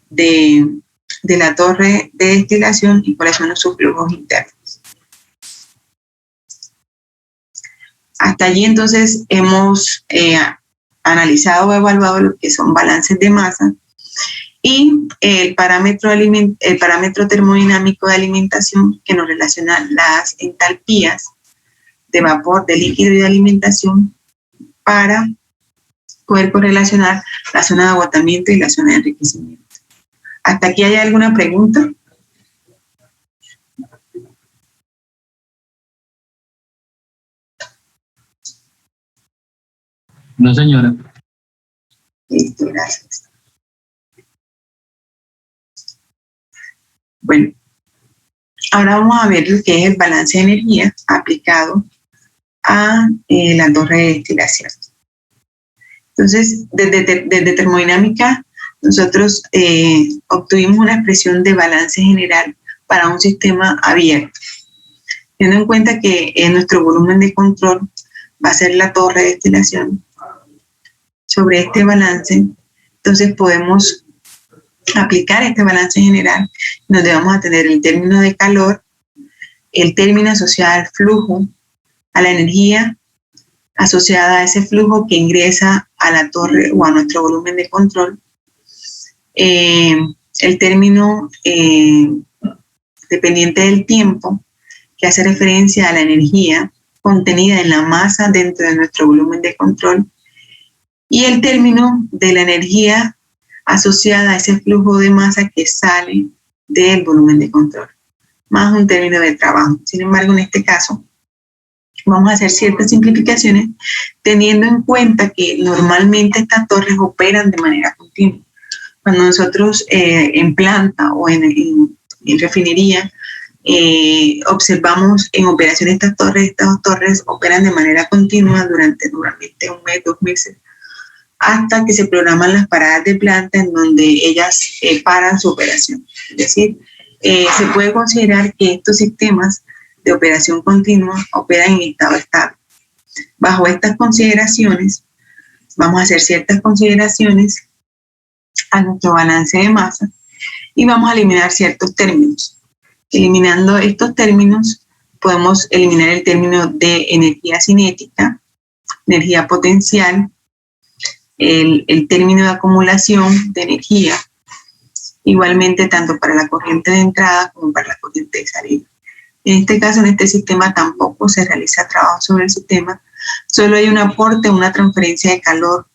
de la torre de destilación y cuáles son sus flujos internos. Hasta allí entonces hemos analizado o evaluado lo que son balances de masa y el parámetro termodinámico de alimentación que nos relaciona las entalpías de vapor, de líquido y de alimentación para poder correlacionar la zona de agotamiento y la zona de enriquecimiento. ¿Hasta aquí hay alguna pregunta? No, señora. Listo, gracias. Bueno, ahora vamos a ver lo que es el balance de energía aplicado a la torre de destilación. Entonces, desde termodinámica, nosotros obtuvimos una expresión de balance general para un sistema abierto. Teniendo en cuenta que nuestro volumen de control va a ser la torre de destilación, sobre este balance, entonces podemos aplicar este balance general, donde vamos a tener el término de calor, el término asociado al flujo, a la energía asociada a ese flujo que ingresa a la torre o a nuestro volumen de control, el término dependiente del tiempo, que hace referencia a la energía contenida en la masa dentro de nuestro volumen de control, y el término de la energía asociada a ese flujo de masa que sale del volumen de control, más un término de trabajo. Sin embargo, en este caso, vamos a hacer ciertas simplificaciones teniendo en cuenta que normalmente estas torres operan de manera continua. Cuando nosotros en planta o en refinería observamos en operación estas torres operan de manera continua durante normalmente un mes, 2 meses, hasta que se programan las paradas de planta en donde ellas paran su operación. Es decir, se puede considerar que estos sistemas de operación continua operan en estado estable. Bajo estas consideraciones, vamos a hacer ciertas consideraciones a nuestro balance de masa y vamos a eliminar ciertos términos. Eliminando estos términos, podemos eliminar el término de energía cinética, energía potencial, el término de acumulación de energía, igualmente tanto para la corriente de entrada como para la corriente de salida. En este caso, en este sistema tampoco se realiza trabajo sobre el sistema, solo hay un aporte, una transferencia de calor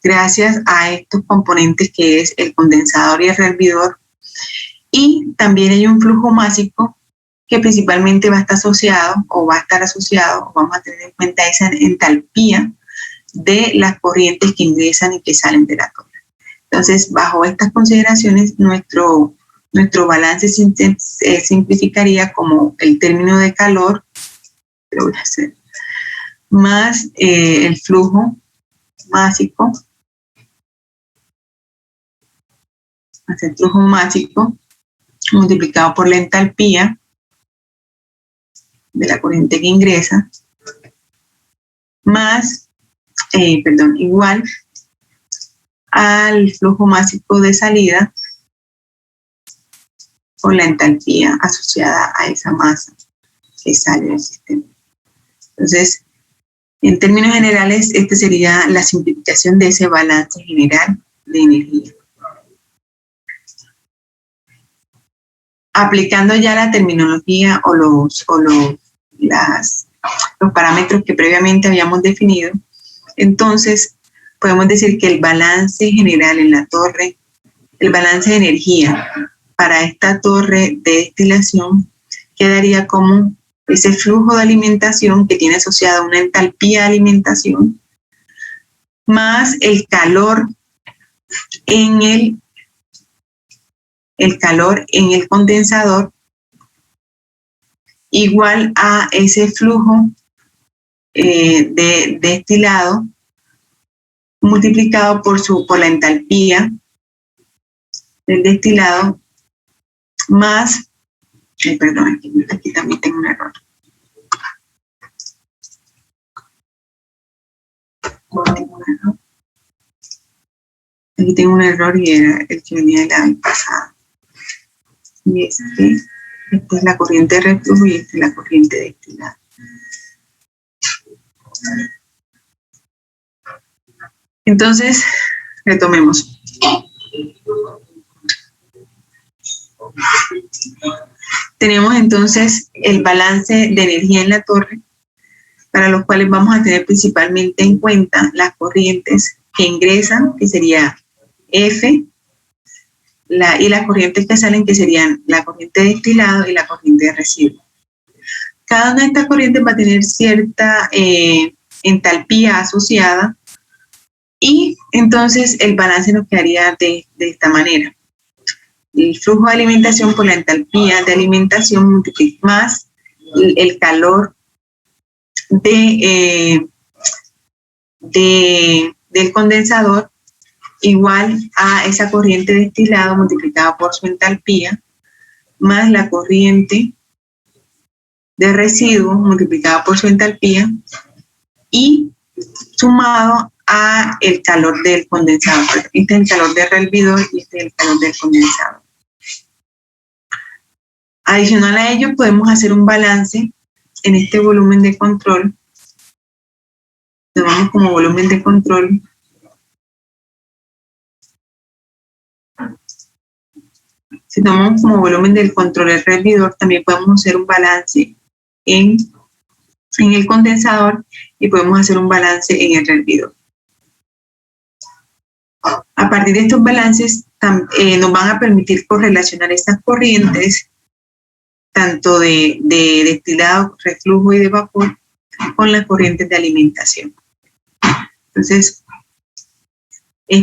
gracias a estos componentes que es el condensador y el rehervidor, y también hay un flujo másico que principalmente va a estar asociado o vamos a tener en cuenta esa entalpía de las corrientes que ingresan y que salen de la torre. Entonces, bajo estas consideraciones, nuestro balance se simplificaría como el término de calor, lo voy a hacer, más el flujo másico, más el flujo másico multiplicado por la entalpía de la corriente que ingresa, más igual al flujo másico de salida o la entalpía asociada a esa masa que sale del sistema. Entonces, en términos generales, esta sería la simplificación de ese balance general de energía. Aplicando ya la terminología o los parámetros que previamente habíamos definido, entonces podemos decir que el balance general en la torre, el balance de energía para esta torre de destilación quedaría como ese flujo de alimentación que tiene asociada una entalpía de alimentación más el calor en el condensador igual a ese flujo de destilado multiplicado por la entalpía del destilado más, perdón, aquí también tengo un error. Aquí tengo un error y era el que venía de la vez pasada. Y esta es la corriente de reflujo y esta es la corriente de destilado. Entonces, retomemos. Tenemos entonces el balance de energía en la torre, para los cuales vamos a tener principalmente en cuenta las corrientes que ingresan, que sería F, y las corrientes que salen, que serían la corriente de destilado y la corriente de residuo. Cada una de estas corrientes va a tener cierta entalpía asociada, y entonces el balance nos quedaría de esta manera. El flujo de alimentación por la entalpía de alimentación más el calor del condensador, igual a esa corriente de destilado multiplicada por su entalpía, más la corriente de residuo multiplicada por su entalpía, y sumado a el calor del condensador. Este es el calor del hervidor y este es el calor del condensador. Adicional a ello, podemos hacer un balance en este volumen de control. Tomamos como volumen de control si tomamos como volumen del control el hervidor, también podemos hacer un balance en el condensador y podemos hacer un balance en el hervidor. A partir de estos balances nos van a permitir correlacionar estas corrientes, tanto de destilado, reflujo y de vapor, con las corrientes de alimentación. Entonces, de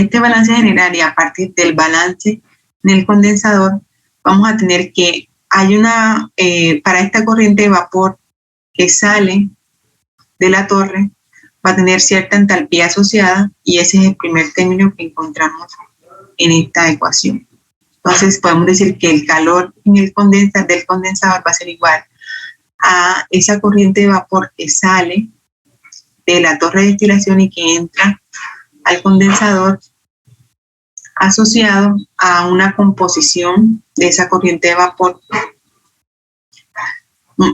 este balance general y a partir del balance en el condensador, vamos a tener que hay para esta corriente de vapor que sale de la torre, va a tener cierta entalpía asociada, y ese es el primer término que encontramos en esta ecuación. Entonces podemos decir que el calor en el del condensador va a ser igual a esa corriente de vapor que sale de la torre de destilación y que entra al condensador, asociado a una composición de esa corriente de vapor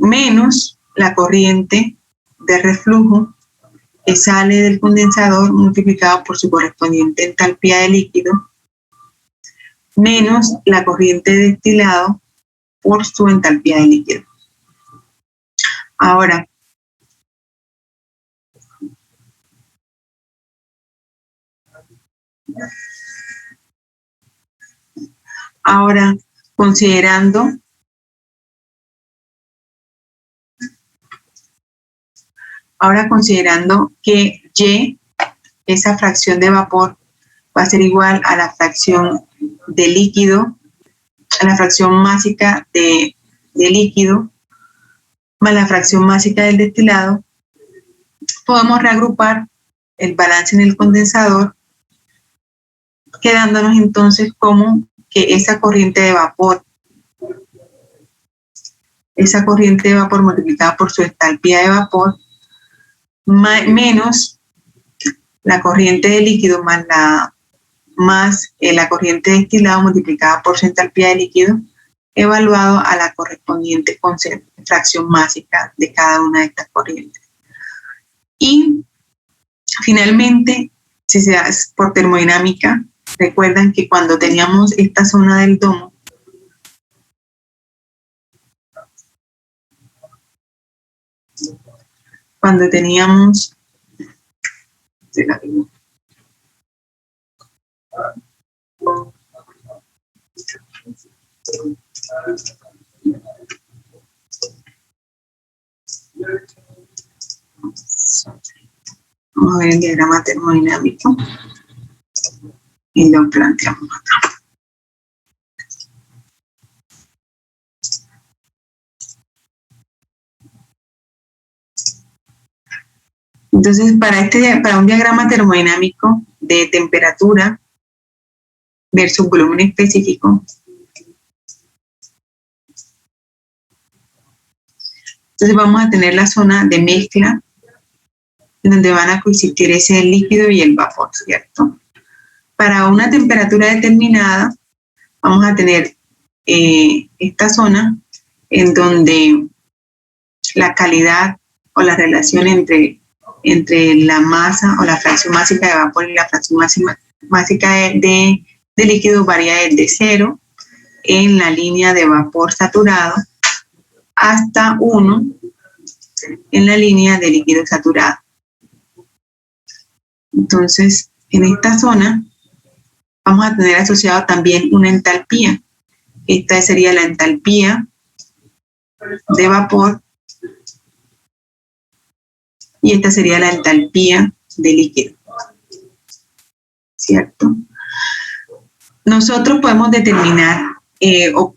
menos la corriente de reflujo que sale del condensador multiplicado por su correspondiente entalpía de líquido, menos la corriente de destilado por su entalpía de líquido. Ahora considerando que Y, esa fracción de vapor, va a ser igual a la fracción de líquido, a la fracción másica de líquido, más la fracción másica del destilado, podemos reagrupar el balance en el condensador, quedándonos entonces como que esa corriente de vapor multiplicada por su entalpía de vapor, menos la corriente de líquido más la corriente de destilado multiplicada por su entalpía de líquido, evaluado a la correspondiente fracción másica de cada una de estas corrientes. Y finalmente, si se hace por termodinámica, recuerdan que cuando teníamos esta zona del domo, cuando teníamos vamos a ver el diagrama termodinámico y lo planteamos acá. Entonces, para un diagrama termodinámico de temperatura, versus volumen específico. Entonces vamos a tener la zona de mezcla, en donde van a coexistir ese líquido y el vapor, ¿cierto? Para una temperatura determinada, vamos a tener esta zona en donde la calidad o la relación entre la masa o la fracción másica de vapor y la fracción másica de líquido varía desde 0 en la línea de vapor saturado hasta 1 en la línea de líquido saturado. Entonces, en esta zona vamos a tener asociado también una entalpía. Esta sería la entalpía de vapor y esta sería la entalpía de líquido, ¿cierto? Nosotros podemos determinar, o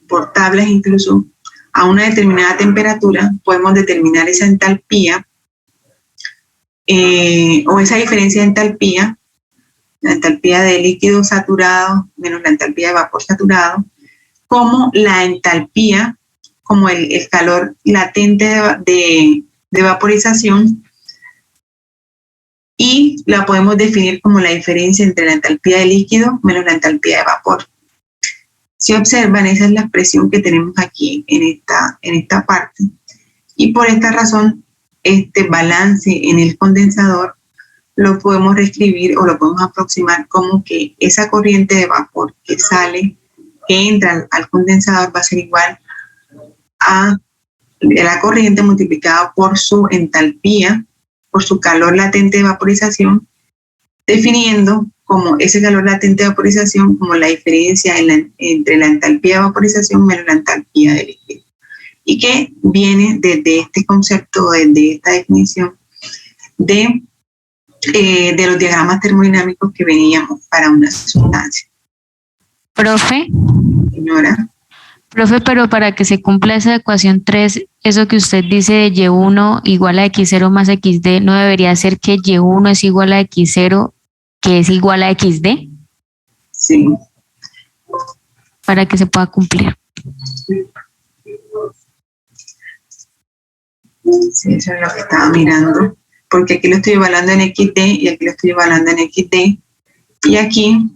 por tablas incluso, a una determinada temperatura, podemos determinar esa entalpía o esa diferencia de entalpía, la entalpía de líquido saturado menos la entalpía de vapor saturado, como la entalpía, como el calor latente de vaporización, y la podemos definir como la diferencia entre la entalpía de líquido menos la entalpía de vapor. Si observan, esa es la expresión que tenemos aquí en esta parte, y por esta razón este balance en el condensador lo podemos reescribir o lo podemos aproximar como que esa corriente de vapor que sale, que entra al condensador, va a ser igual a la corriente multiplicada por su entalpía, por su calor latente de vaporización, definiendo como ese calor latente de vaporización como la diferencia entre la entalpía de vaporización menos la entalpía de líquido. Y que viene desde este concepto, desde esta definición de los diagramas termodinámicos que veníamos para una sustancia. Profe. Señora. Profe, pero para que se cumpla esa ecuación 3, eso que usted dice de Y1 igual a X0 más XD, ¿no debería ser que Y1 es igual a X0, que es igual a XD? Sí. Para que se pueda cumplir. Sí, eso es lo que estaba mirando, porque aquí lo estoy evaluando en XD y aquí lo estoy evaluando en XD, y aquí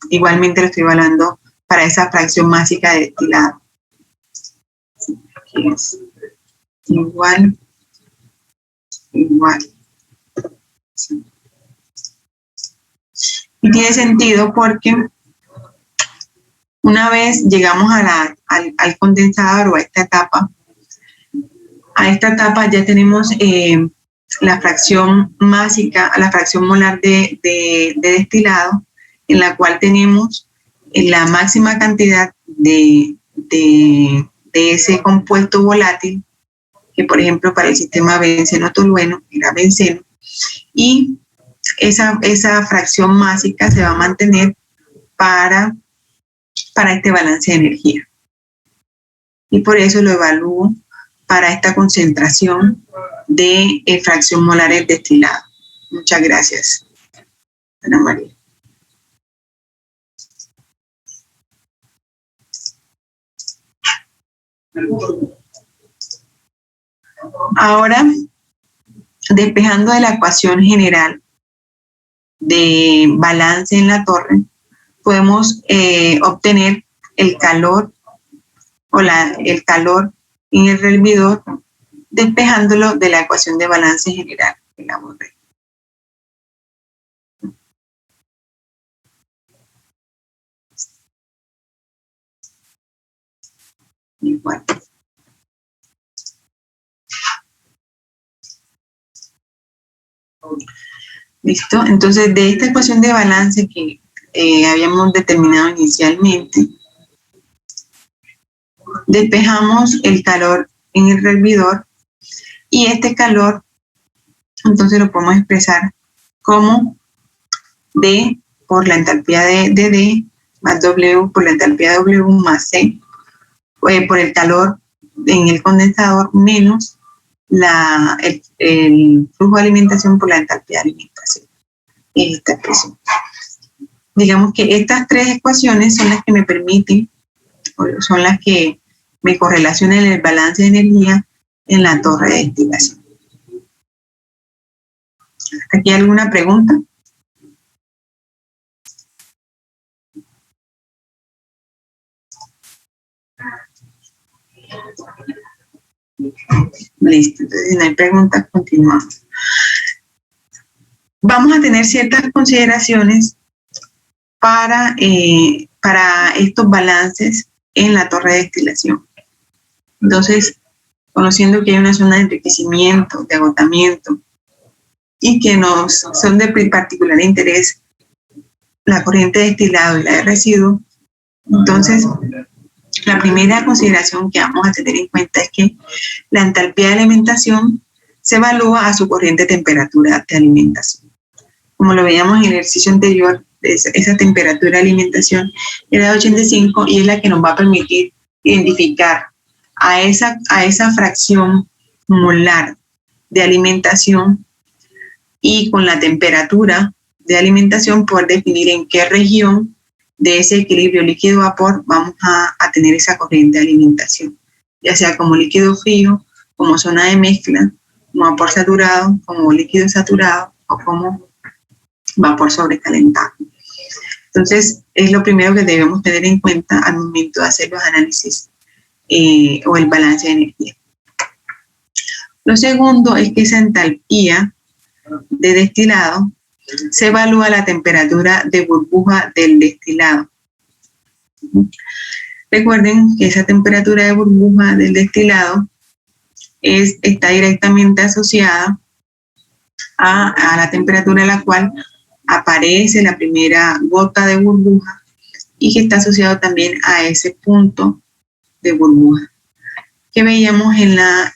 igualmente lo estoy evaluando para esa fracción másica de destilado. Aquí es igual. Sí. Y tiene sentido porque una vez llegamos al condensador o a esta etapa ya tenemos la fracción másica, la fracción molar de destilado, en la cual tenemos la máxima cantidad de ese compuesto volátil, que por ejemplo para el sistema benceno-tolueno era benceno, y esa fracción másica se va a mantener para este balance de energía. Y por eso lo evalúo para esta concentración de fracción molar del destilado. Muchas gracias, Ana María. Ahora, despejando de la ecuación general de balance en la torre, podemos obtener el calor o el calor en el hervidor, despejándolo de la ecuación de balance general que la borré. Igual. ¿Listo? Entonces, de esta ecuación de balance que habíamos determinado inicialmente, despejamos el calor en el hervidor, y este calor entonces lo podemos expresar como D por la entalpía de D más W por la entalpía de W más C por el calor en el condensador menos el flujo de alimentación por la entalpía de alimentación. Esta expresión. digamos que estas tres ecuaciones son las que me permiten, son las que me correlacionan el balance de energía en la torre de destilación. ¿Aquí hay alguna pregunta? Listo, entonces si no hay preguntas, continuamos. Vamos a tener ciertas consideraciones para estos balances en la torre de destilación. Entonces, conociendo que hay una zona de enriquecimiento, de agotamiento, y que nos son de particular interés la corriente de destilado y la de residuo, entonces la primera consideración que vamos a tener en cuenta es que la entalpía de alimentación se evalúa a su corriente temperatura de alimentación. Como lo veíamos en el ejercicio anterior, esa temperatura de alimentación era de 85 y es la que nos va a permitir identificar a esa fracción molar de alimentación y con la temperatura de alimentación poder definir en qué región de ese equilibrio líquido-vapor vamos a tener esa corriente de alimentación, ya sea como líquido frío, como zona de mezcla, como vapor saturado, como líquido saturado o como vapor sobrecalentado. Entonces, es lo primero que debemos tener en cuenta al momento de hacer los análisis o el balance de energía. Lo segundo es que esa entalpía de destilado se evalúa la temperatura de burbuja del destilado. Recuerden que esa temperatura de burbuja del destilado está directamente asociada a la temperatura a la cual aparece la primera gota de burbuja y que está asociado también a ese punto de burbuja que veíamos en la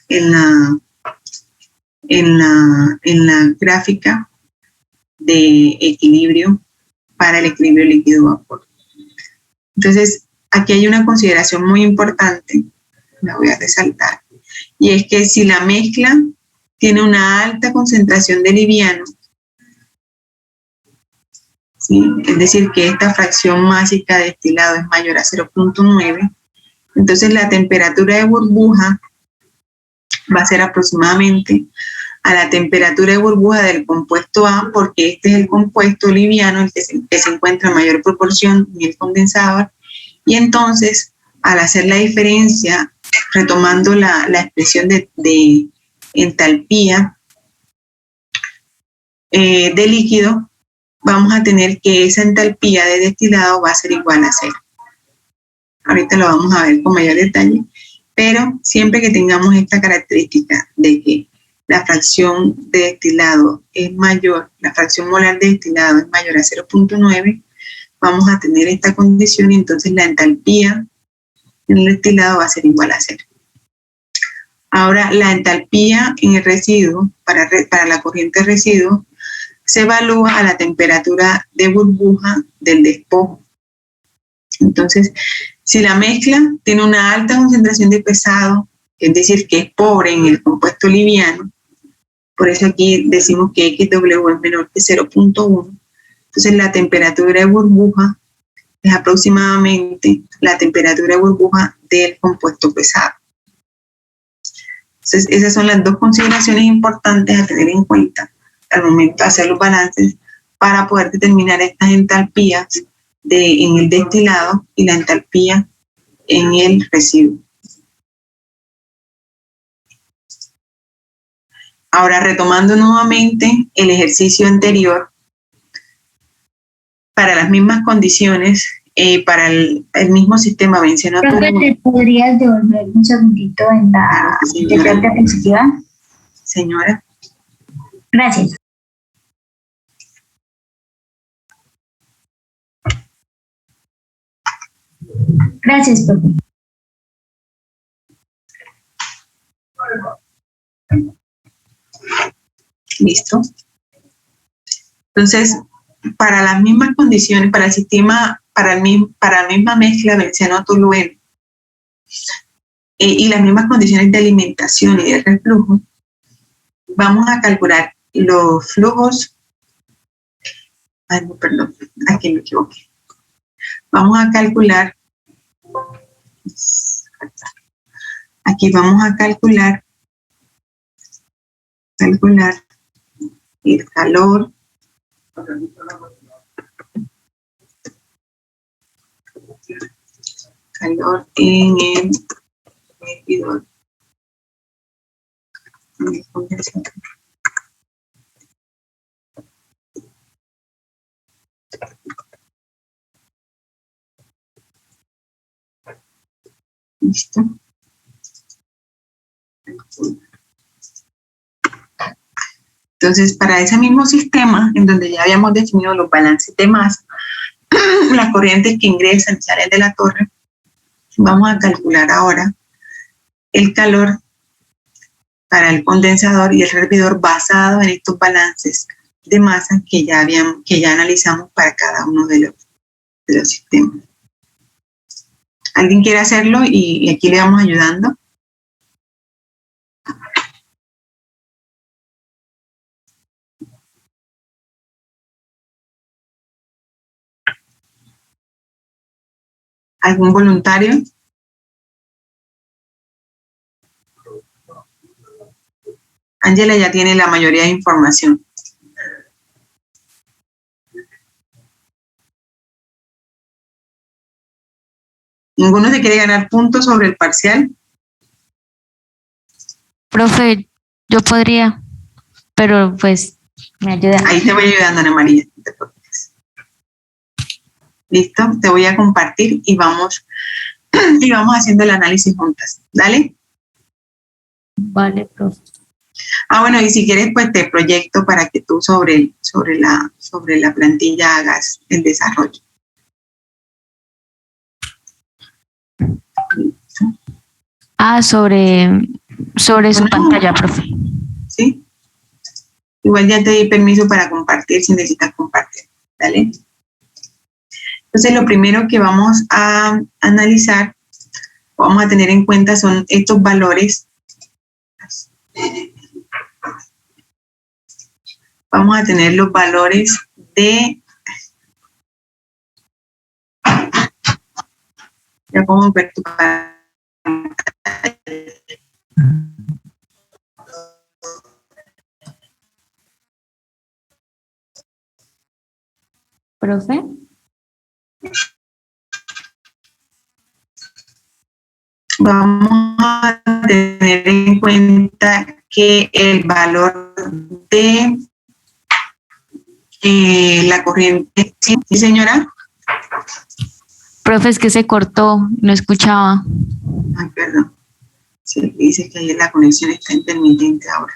gráfica de equilibrio para el equilibrio líquido-vapor. Entonces, aquí hay una consideración muy importante, la voy a resaltar, y es que si la mezcla tiene una alta concentración de liviano, ¿sí? Es decir, que esta fracción másica de destilado es mayor a 0.9, entonces la temperatura de burbuja va a ser aproximadamente a la temperatura de burbuja del compuesto A, porque este es el compuesto liviano, el que se encuentra en mayor proporción en el condensador, y entonces al hacer la diferencia, retomando la expresión de entalpía de líquido, vamos a tener que esa entalpía de destilado va a ser igual a 0. Ahorita lo vamos a ver con mayor detalle, pero siempre que tengamos esta característica de que la fracción de destilado es mayor, la fracción molar de destilado es mayor a 0.9, vamos a tener esta condición y entonces la entalpía en el destilado va a ser igual a 0. Ahora, la entalpía en el residuo, para la corriente de residuo, se evalúa a la temperatura de burbuja del despojo. Entonces, si la mezcla tiene una alta concentración de pesado, es decir, que es pobre en el compuesto liviano, por eso aquí decimos que XW es menor que 0.1, entonces la temperatura de burbuja es aproximadamente la temperatura de burbuja del compuesto pesado. Entonces, esas son las dos consideraciones importantes a tener en cuenta al momento de hacer los balances para poder determinar estas entalpías en el destilado y la entalpía en el residuo. Ahora, retomando nuevamente el ejercicio anterior, para las mismas condiciones, para el mismo sistema mencionado. Creo que te podrías devolver un segundito en la diapositiva. Señora. Gracias. Gracias, profe. Listo. Entonces, para las mismas condiciones, para el sistema, para la misma mezcla benceno-tolueno y las mismas condiciones de alimentación y de reflujo, vamos a calcular los flujos Ay, no, perdón, aquí me equivoqué. Vamos a calcular. Aquí vamos a calcular el calor en el medidor. Listo. Entonces, para ese mismo sistema, en donde ya habíamos definido los balances de masa, las corrientes que ingresan y salen de la torre, vamos a calcular ahora el calor para el condensador y el hervidor basado en estos balances de masa que ya analizamos para cada uno de los sistemas. ¿Alguien quiere hacerlo? Y aquí le vamos ayudando. ¿Algún voluntario? Ángela ya tiene la mayoría de información. ¿Ninguno se quiere ganar puntos sobre el parcial? Profe, yo podría, pero pues me ayuda. Ahí te voy ayudando, Ana María. No te preocupes. Listo, te voy a compartir y vamos haciendo el análisis juntas. ¿Dale? Vale, profe. Ah, bueno, y si quieres, pues te proyecto para que tú sobre la plantilla hagas el desarrollo. Ah, sobre su pantalla, profe. ¿Sí? Igual ya te di permiso para compartir si necesitas compartir. ¿Dale? Entonces, lo primero que vamos a analizar, vamos a tener en cuenta son estos valores. Vamos a tener los valores de... Ya pongo ver tu pantalla. Profe. Vamos a tener en cuenta que el valor de la corriente... ¿Sí, señora? Profe, es que se cortó, no escuchaba. Ay, perdón. Sí, dice que ahí la conexión está intermitente ahora.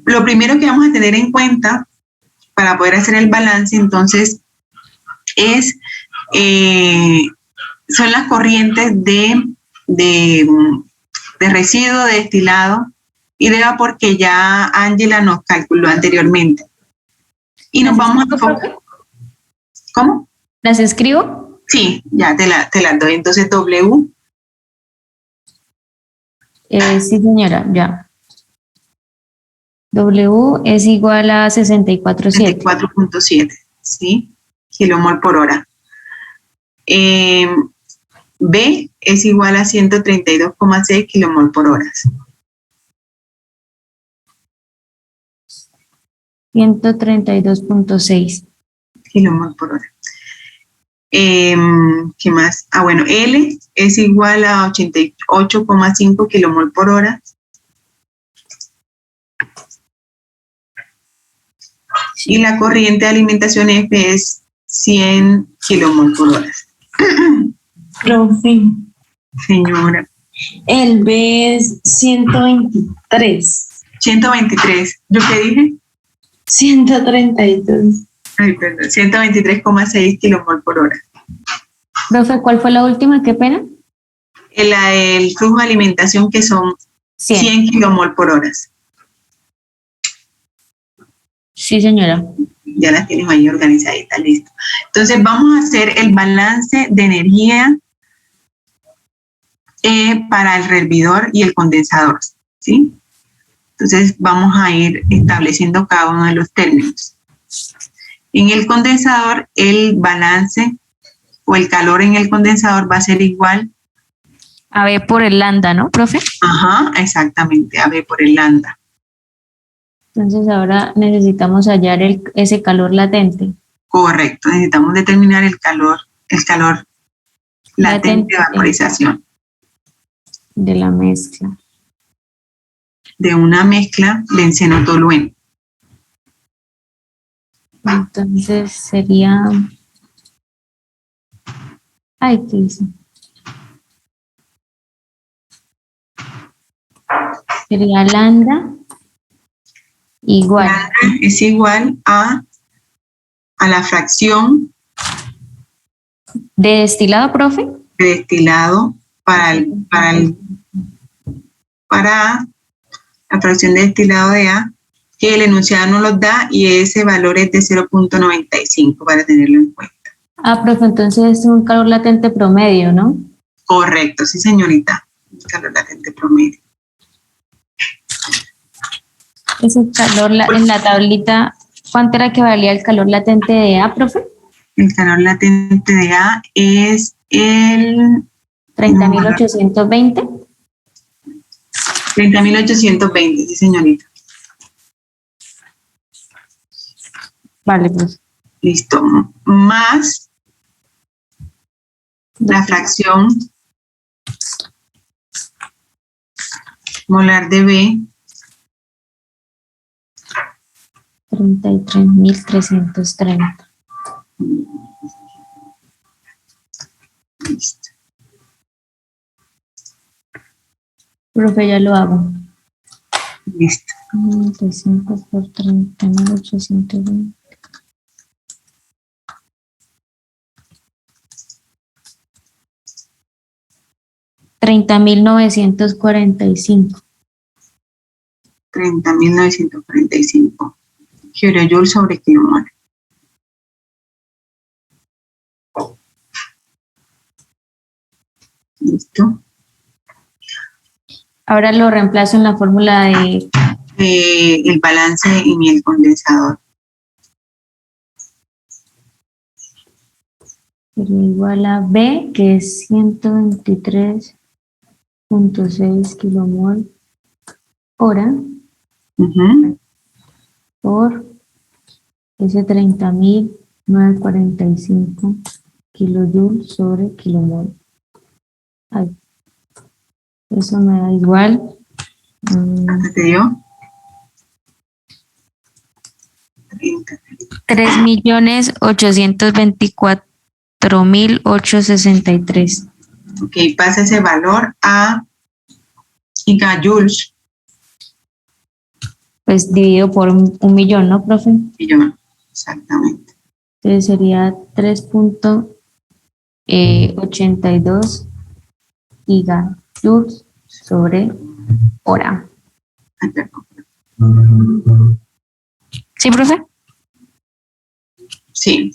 Lo primero que vamos a tener en cuenta para poder hacer el balance, entonces, son las corrientes de residuo, de destilado y de vapor que ya Ángela nos calculó anteriormente. Y nos vamos a enfocar. ¿Cómo? ¿Las escribo? Sí, ya te las doy. Entonces, W. Sí, señora, ya. W es igual a 64.7. 64.7, ¿sí? Kilomol por hora. B es igual a 132,6 kilomol por hora. 132.6 kilomol por hora. ¿Qué más? Ah, bueno, L es igual a 88,5 kilomol por hora. Y la corriente de alimentación F es 100 kilomol por hora. Profe, Señora. el B es 123. 123. ¿Yo qué dije? 132. Ay, perdón. 123,6 kilomol por hora. Profe, ¿cuál fue la última? ¿Qué pena? El flujo de alimentación que son 100 kilomol por hora. Sí, señora. Ya las tienes ahí organizaditas, listo. Entonces vamos a hacer el balance de energía para el hervidor y el condensador, ¿sí? Entonces vamos a ir estableciendo cada uno de los términos. En el condensador, el balance o el calor en el condensador va a ser igual A B por el lambda, ¿no, profe? Ajá, exactamente, a B por el lambda. Entonces ahora necesitamos hallar ese calor latente. Correcto, necesitamos determinar el calor latente de vaporización de la mezcla. de una mezcla benceno-tolueno. Entonces sería... Ay, ¿qué hice? Sería lambda igual. Lambda es igual a la fracción ¿De destilado, profe? de destilado para la fracción de destilado de A, que el enunciado nos los da y ese valor es de 0.95 para tenerlo en cuenta. Ah, profe, entonces es un calor latente promedio, ¿no? Correcto, sí señorita, el calor latente promedio. Ese calor en la tablita, ¿cuánto era que valía el calor latente de A, profe? El calor latente de A es el 30.820. 30.820, sí señorita. Vale, pues. Listo. Más la fracción molar de B, 33.330. listo. Profe, ya lo hago. Listo. 95 por 30.820. $30.945. 30.945 kilojoules sobre kilomol. Listo. Ahora lo reemplazo en la fórmula de El balance en el condensador. sería igual a B, que es 123.6 kilomol hora Ujú. por ese 30.945 kilojoules sobre kilomol. Ay, eso me da igual. ¿Cuánto te dio? 30. 3.824.863. Ok, pasa ese valor a gigajoules, Pues dividido por un millón, ¿no, profe? millón. Exactamente. Entonces sería 3.82 gigajoules sobre hora. Ay, perdón. ¿Sí, profe? Sí,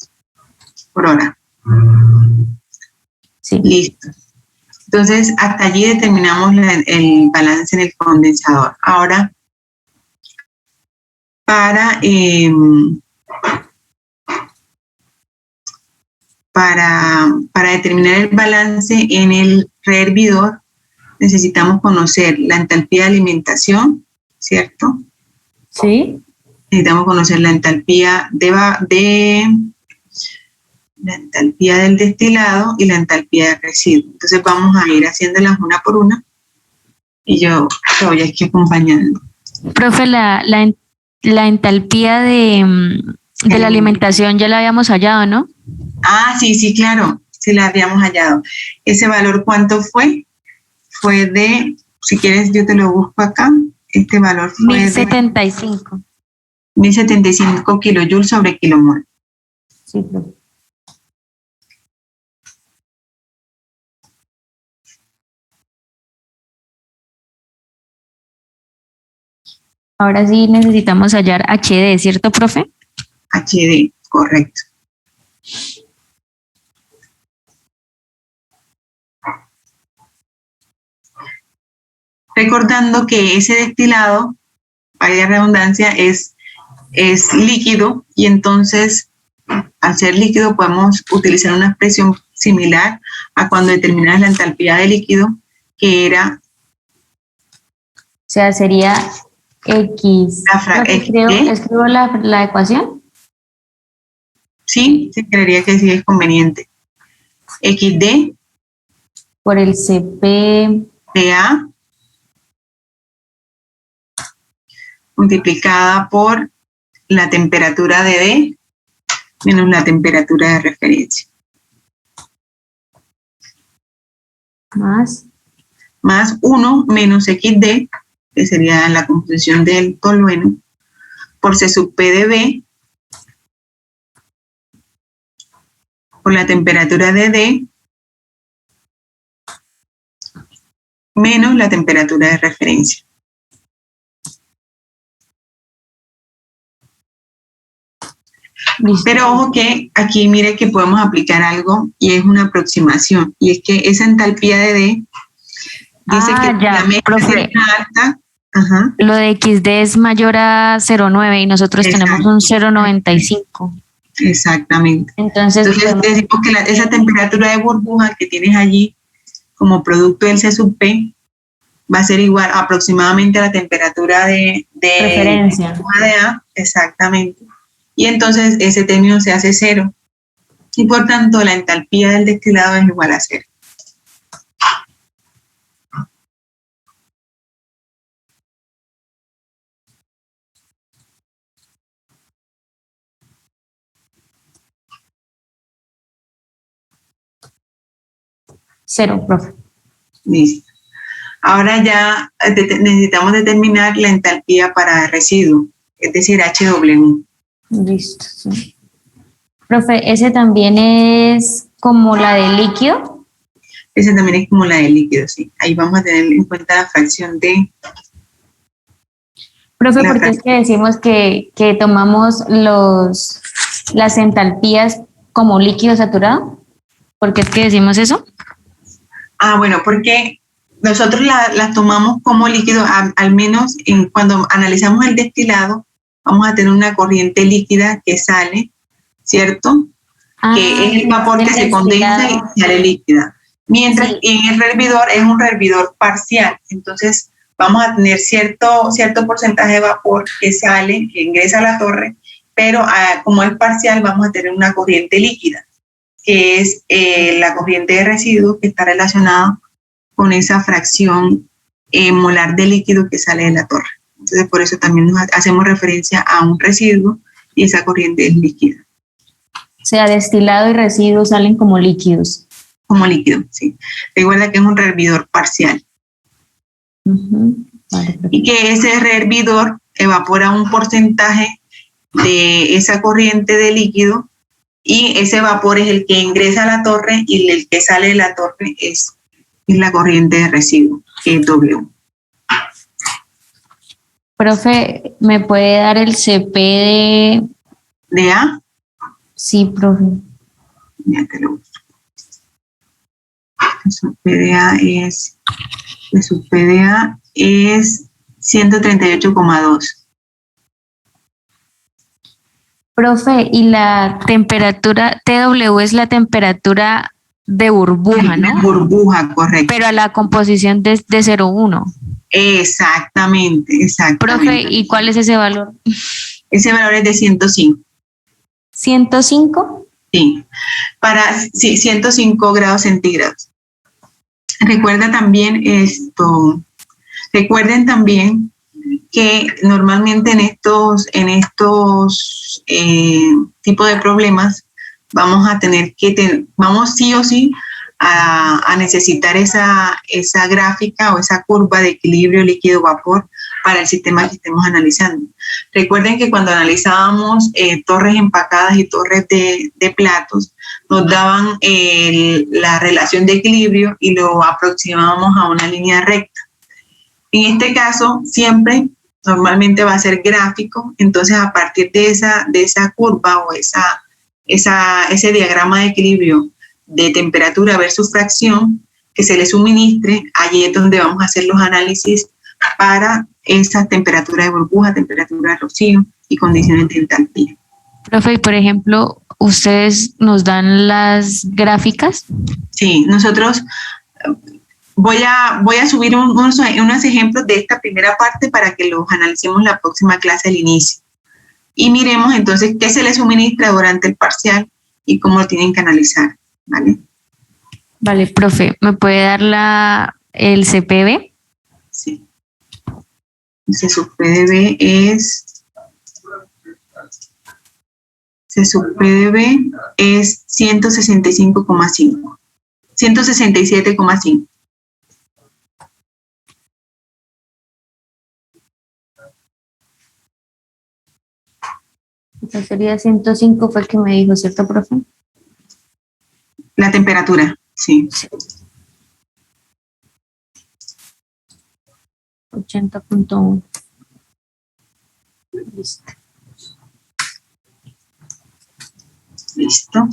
por hora. Sí. Listo. Entonces, hasta allí determinamos el balance en el condensador. Ahora, para determinar el balance en el rehervidor, necesitamos conocer la entalpía de alimentación, ¿cierto? Sí. Necesitamos conocer la entalpía la entalpía del destilado y la entalpía del residuo. Entonces vamos a ir haciéndolas una por una y yo te voy aquí acompañando. Profe, la entalpía de la alimentación ya la habíamos hallado, ¿no? Ah, sí, claro, sí la habíamos hallado. ¿Ese valor cuánto fue? Fue de, si quieres yo te lo busco acá, este valor fue 1075. de 1075 kilojoules sobre kilomol. Sí, profe. Ahora sí necesitamos hallar HD, ¿cierto, profe? HD, correcto. Recordando que ese destilado valga la redundancia, es líquido, y entonces al ser líquido podemos utilizar una expresión similar a cuando determinas la entalpía de líquido, que era... O sea, sería X. ¿Escribo la ecuación? Sí, se creería que sí es conveniente. XD por el CP de A multiplicada por la temperatura de D menos la temperatura de referencia. Más 1 menos XD, que sería la composición del tolueno, por C sub P de B, por la temperatura de D, menos la temperatura de referencia. Listo. Pero ojo que aquí mire que podemos aplicar algo y es una aproximación, y es que esa entalpía de D dice que ya, la mezcla profe, es alta. Ajá. Lo de XD es mayor a 0,9 y nosotros tenemos un 0,95. Exactamente. Entonces decimos que esa temperatura de burbuja que tienes allí como producto del C sub P va a ser igual aproximadamente a la temperatura de referencia de A, exactamente. Y entonces ese término se hace 0. Y por tanto la entalpía del destilado es igual a 0. Cero, profe. Listo. Ahora ya necesitamos determinar la entalpía para residuo, es decir, HW. Listo, sí. Profe, ¿ese también es como la de líquido? Ese también es como la de líquido, sí. Ahí vamos a tener en cuenta la fracción de... Profe, porque es que decimos que tomamos las entalpías como líquido saturado. ¿Por qué es que decimos eso? Ah, bueno, porque nosotros las tomamos como líquido, al menos cuando analizamos el destilado, vamos a tener una corriente líquida que sale, ¿cierto? Que es el vapor que se condensa y sale líquida. Mientras sí, en el hervidor es un hervidor parcial, entonces vamos a tener cierto porcentaje de vapor que sale, que ingresa a la torre, pero como es parcial vamos a tener una corriente líquida, que es la corriente de residuos, que está relacionada con esa fracción molar de líquido que sale de la torre. Entonces, por eso también hacemos referencia a un residuo y esa corriente es líquida. O sea, destilado y residuos salen como líquidos. Como líquido, sí. Recuerda que es un rehervidor parcial. Vale, y que ese rehervidor evapora un porcentaje de esa corriente de líquido, y ese vapor es el que ingresa a la torre, y el que sale de la torre es la corriente de residuo, que es W. Profe, ¿me puede dar el CP de A? Sí, profe. Ya te lo busco. Su PDA es 138,2. Profe, y la temperatura TW es la temperatura de burbuja, ¿no? Burbuja, correcto. Pero a la composición de 0,1. Exactamente. Profe, ¿y cuál es ese valor? Ese valor es de 105. ¿105? Sí, 105 grados centígrados. Recuerden también que normalmente en estos tipos de problemas vamos a tener vamos sí o sí a necesitar esa gráfica o esa curva de equilibrio líquido-vapor para el sistema que estemos analizando. Recuerden que cuando analizábamos torres empacadas y torres de platos, nos daban la relación de equilibrio y lo aproximábamos a una línea recta. En este caso, siempre normalmente va a ser gráfico, entonces a partir de esa curva o ese diagrama de equilibrio de temperatura versus fracción que se le suministre, allí es donde vamos a hacer los análisis para esa temperatura de burbuja, temperatura de rocío y condiciones de entalpía. Profe, y por ejemplo, ¿ustedes nos dan las gráficas? Sí, nosotros voy a subir unos ejemplos de esta primera parte para que los analicemos la próxima clase al inicio. Y miremos entonces qué se les suministra durante el parcial y cómo lo tienen que analizar, ¿vale? Vale, profe, ¿me puede dar el CPB? Sí. Entonces su PDB es... Su PDB es 165,5. 167,5. Entonces sería 105, fue el que me dijo, ¿cierto, profe? La temperatura, sí. 80.1. Listo. Listo.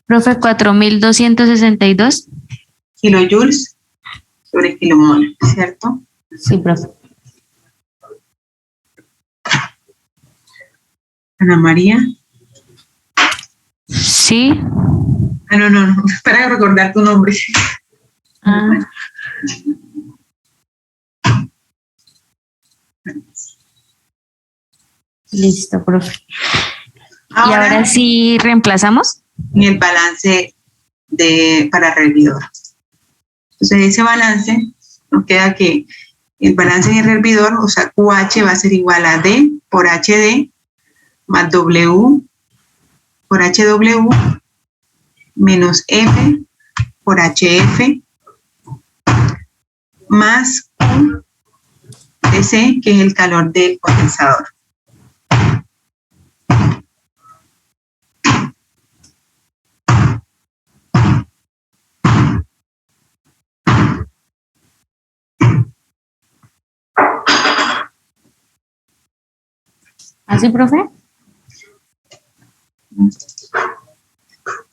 Profe, 4.262. Kilojoules sobre kilomol, ¿cierto? Sí, profe. Ana María. Sí. No, para recordar tu nombre. Ah. Listo, profe. Y ahora sí reemplazamos. En el balance para hervidor. Entonces ese balance nos queda que el balance en el hervidor, o sea, QH va a ser igual a D por HD más W por HW menos F por HF más Q de C, que es el calor del condensador. ¿Así, profe?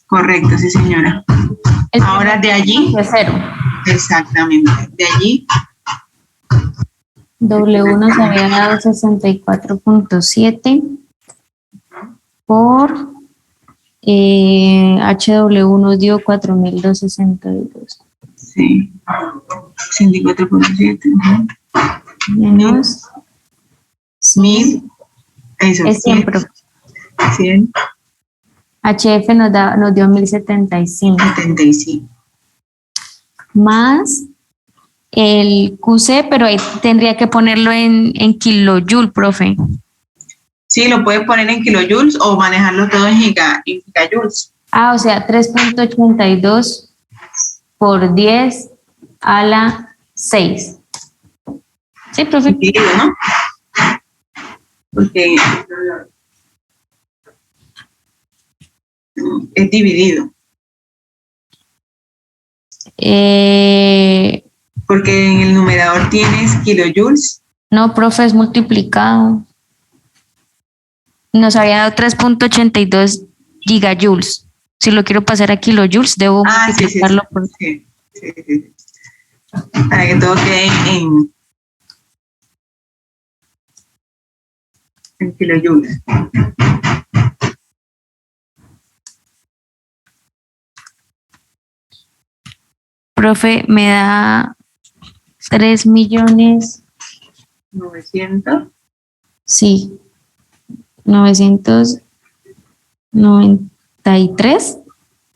Correcto, sí, señora. Ahora de allí. De cero. Exactamente. De allí. W nos había dado 64.7 por HW nos dio 4.262. Sí. 64.7. Menos 1000. Eso es 100, profe. 100. HF nos dio 1.075. 75. Más el QC, pero ahí tendría que ponerlo en kilojoule, profe. Sí, lo puedes poner en kilojoules o manejarlo todo en gigajoules. Ah, o sea, 3.82 por 10 a la 6. Sí, profe. Dividido, ¿no? Porque es dividido. Porque en el numerador tienes kilojoules. No, profe, es multiplicado. Nos había dado 3.82 gigajoules. Si lo quiero pasar a kilojoules, debo multiplicarlo por... Sí. Para que todo quede en kilojoules. Profe, me da 3.900.000. Sí, 993.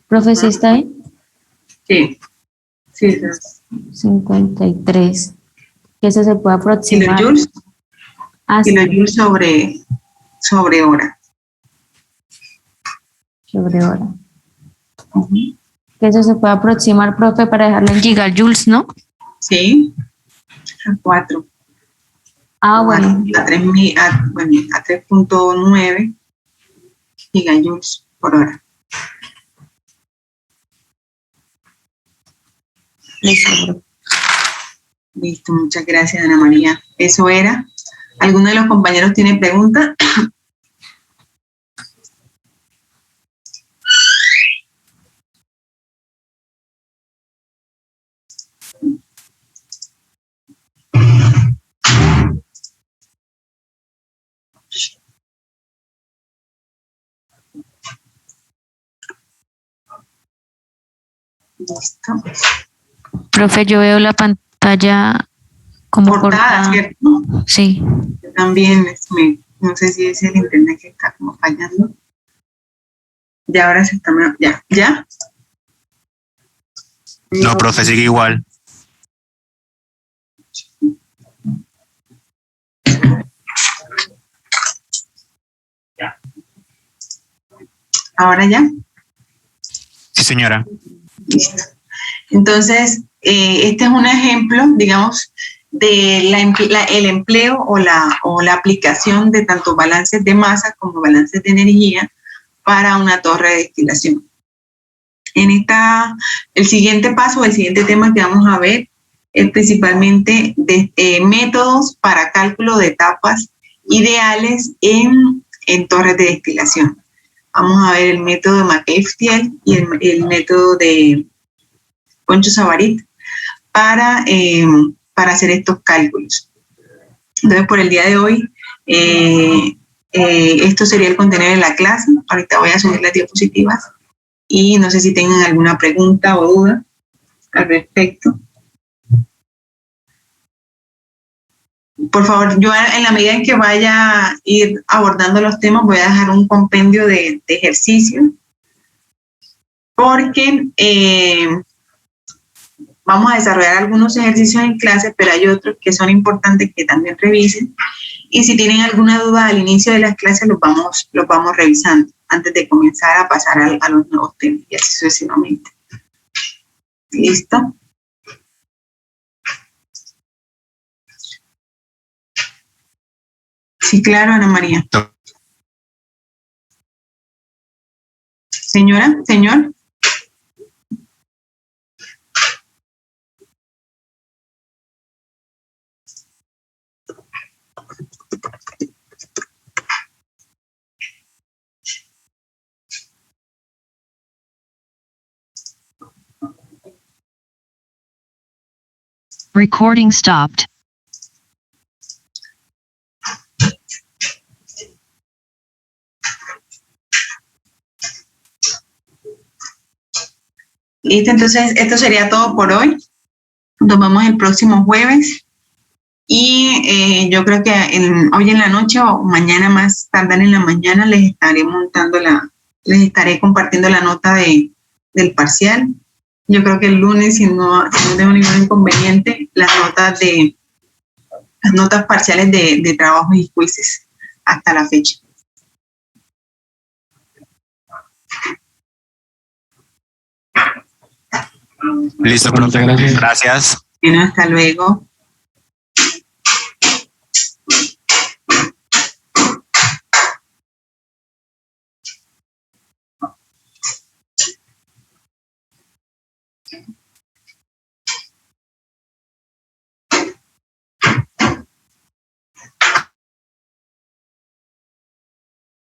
Profe, ¿sí está ahí? Sí. 53. Que eso se puede aproximar. Kilojoules. Sí. Kilojoules sobre hora. Sobre hora. Que eso se puede aproximar, profe, para dejarlo en gigajoules, ¿no? Sí. A 4. Ah, bueno. A 3.9 gigajoules por hora. Listo, profe. Listo, muchas gracias, Ana María. Eso era. ¿Alguno de los compañeros tiene preguntas? Listo. Profe, yo veo la pantalla como Cortada, cortada. ¿cierto? Sí. Yo también, no sé si es el internet que está como fallando. Ya ahora se está, ya. No, profe, sigue igual. Ahora ya. Sí, señora. Listo. Entonces, este es un ejemplo, digamos, de el empleo o la aplicación de tanto balances de masa como balances de energía para una torre de destilación. El siguiente paso, el siguiente tema que vamos a ver es principalmente métodos para cálculo de etapas ideales en torres de destilación. Vamos a ver el método de McEftiel y el método de Poncho Savarit para hacer estos cálculos. Entonces, por el día de hoy, esto sería el contenido de la clase. Ahorita voy a subir las diapositivas y no sé si tengan alguna pregunta o duda al respecto. Por favor, yo en la medida en que vaya a ir abordando los temas, voy a dejar un compendio de ejercicios porque vamos a desarrollar algunos ejercicios en clase, pero hay otros que son importantes que también revisen. Y si tienen alguna duda al inicio de las clases, los vamos revisando antes de comenzar a pasar a los nuevos temas y así sucesivamente. ¿Listo? Sí, claro, Ana María. Señora, señor. Recording stopped. Listo, entonces esto sería todo por hoy. Nos vemos el próximo jueves. Y yo creo que hoy en la noche o mañana más tardar en la mañana les estaré compartiendo la nota del parcial. Yo creo que el lunes, si no tengo ningún inconveniente, las notas parciales de trabajos y quizzes hasta la fecha. Listo, profe. Gracias. Bueno, hasta luego.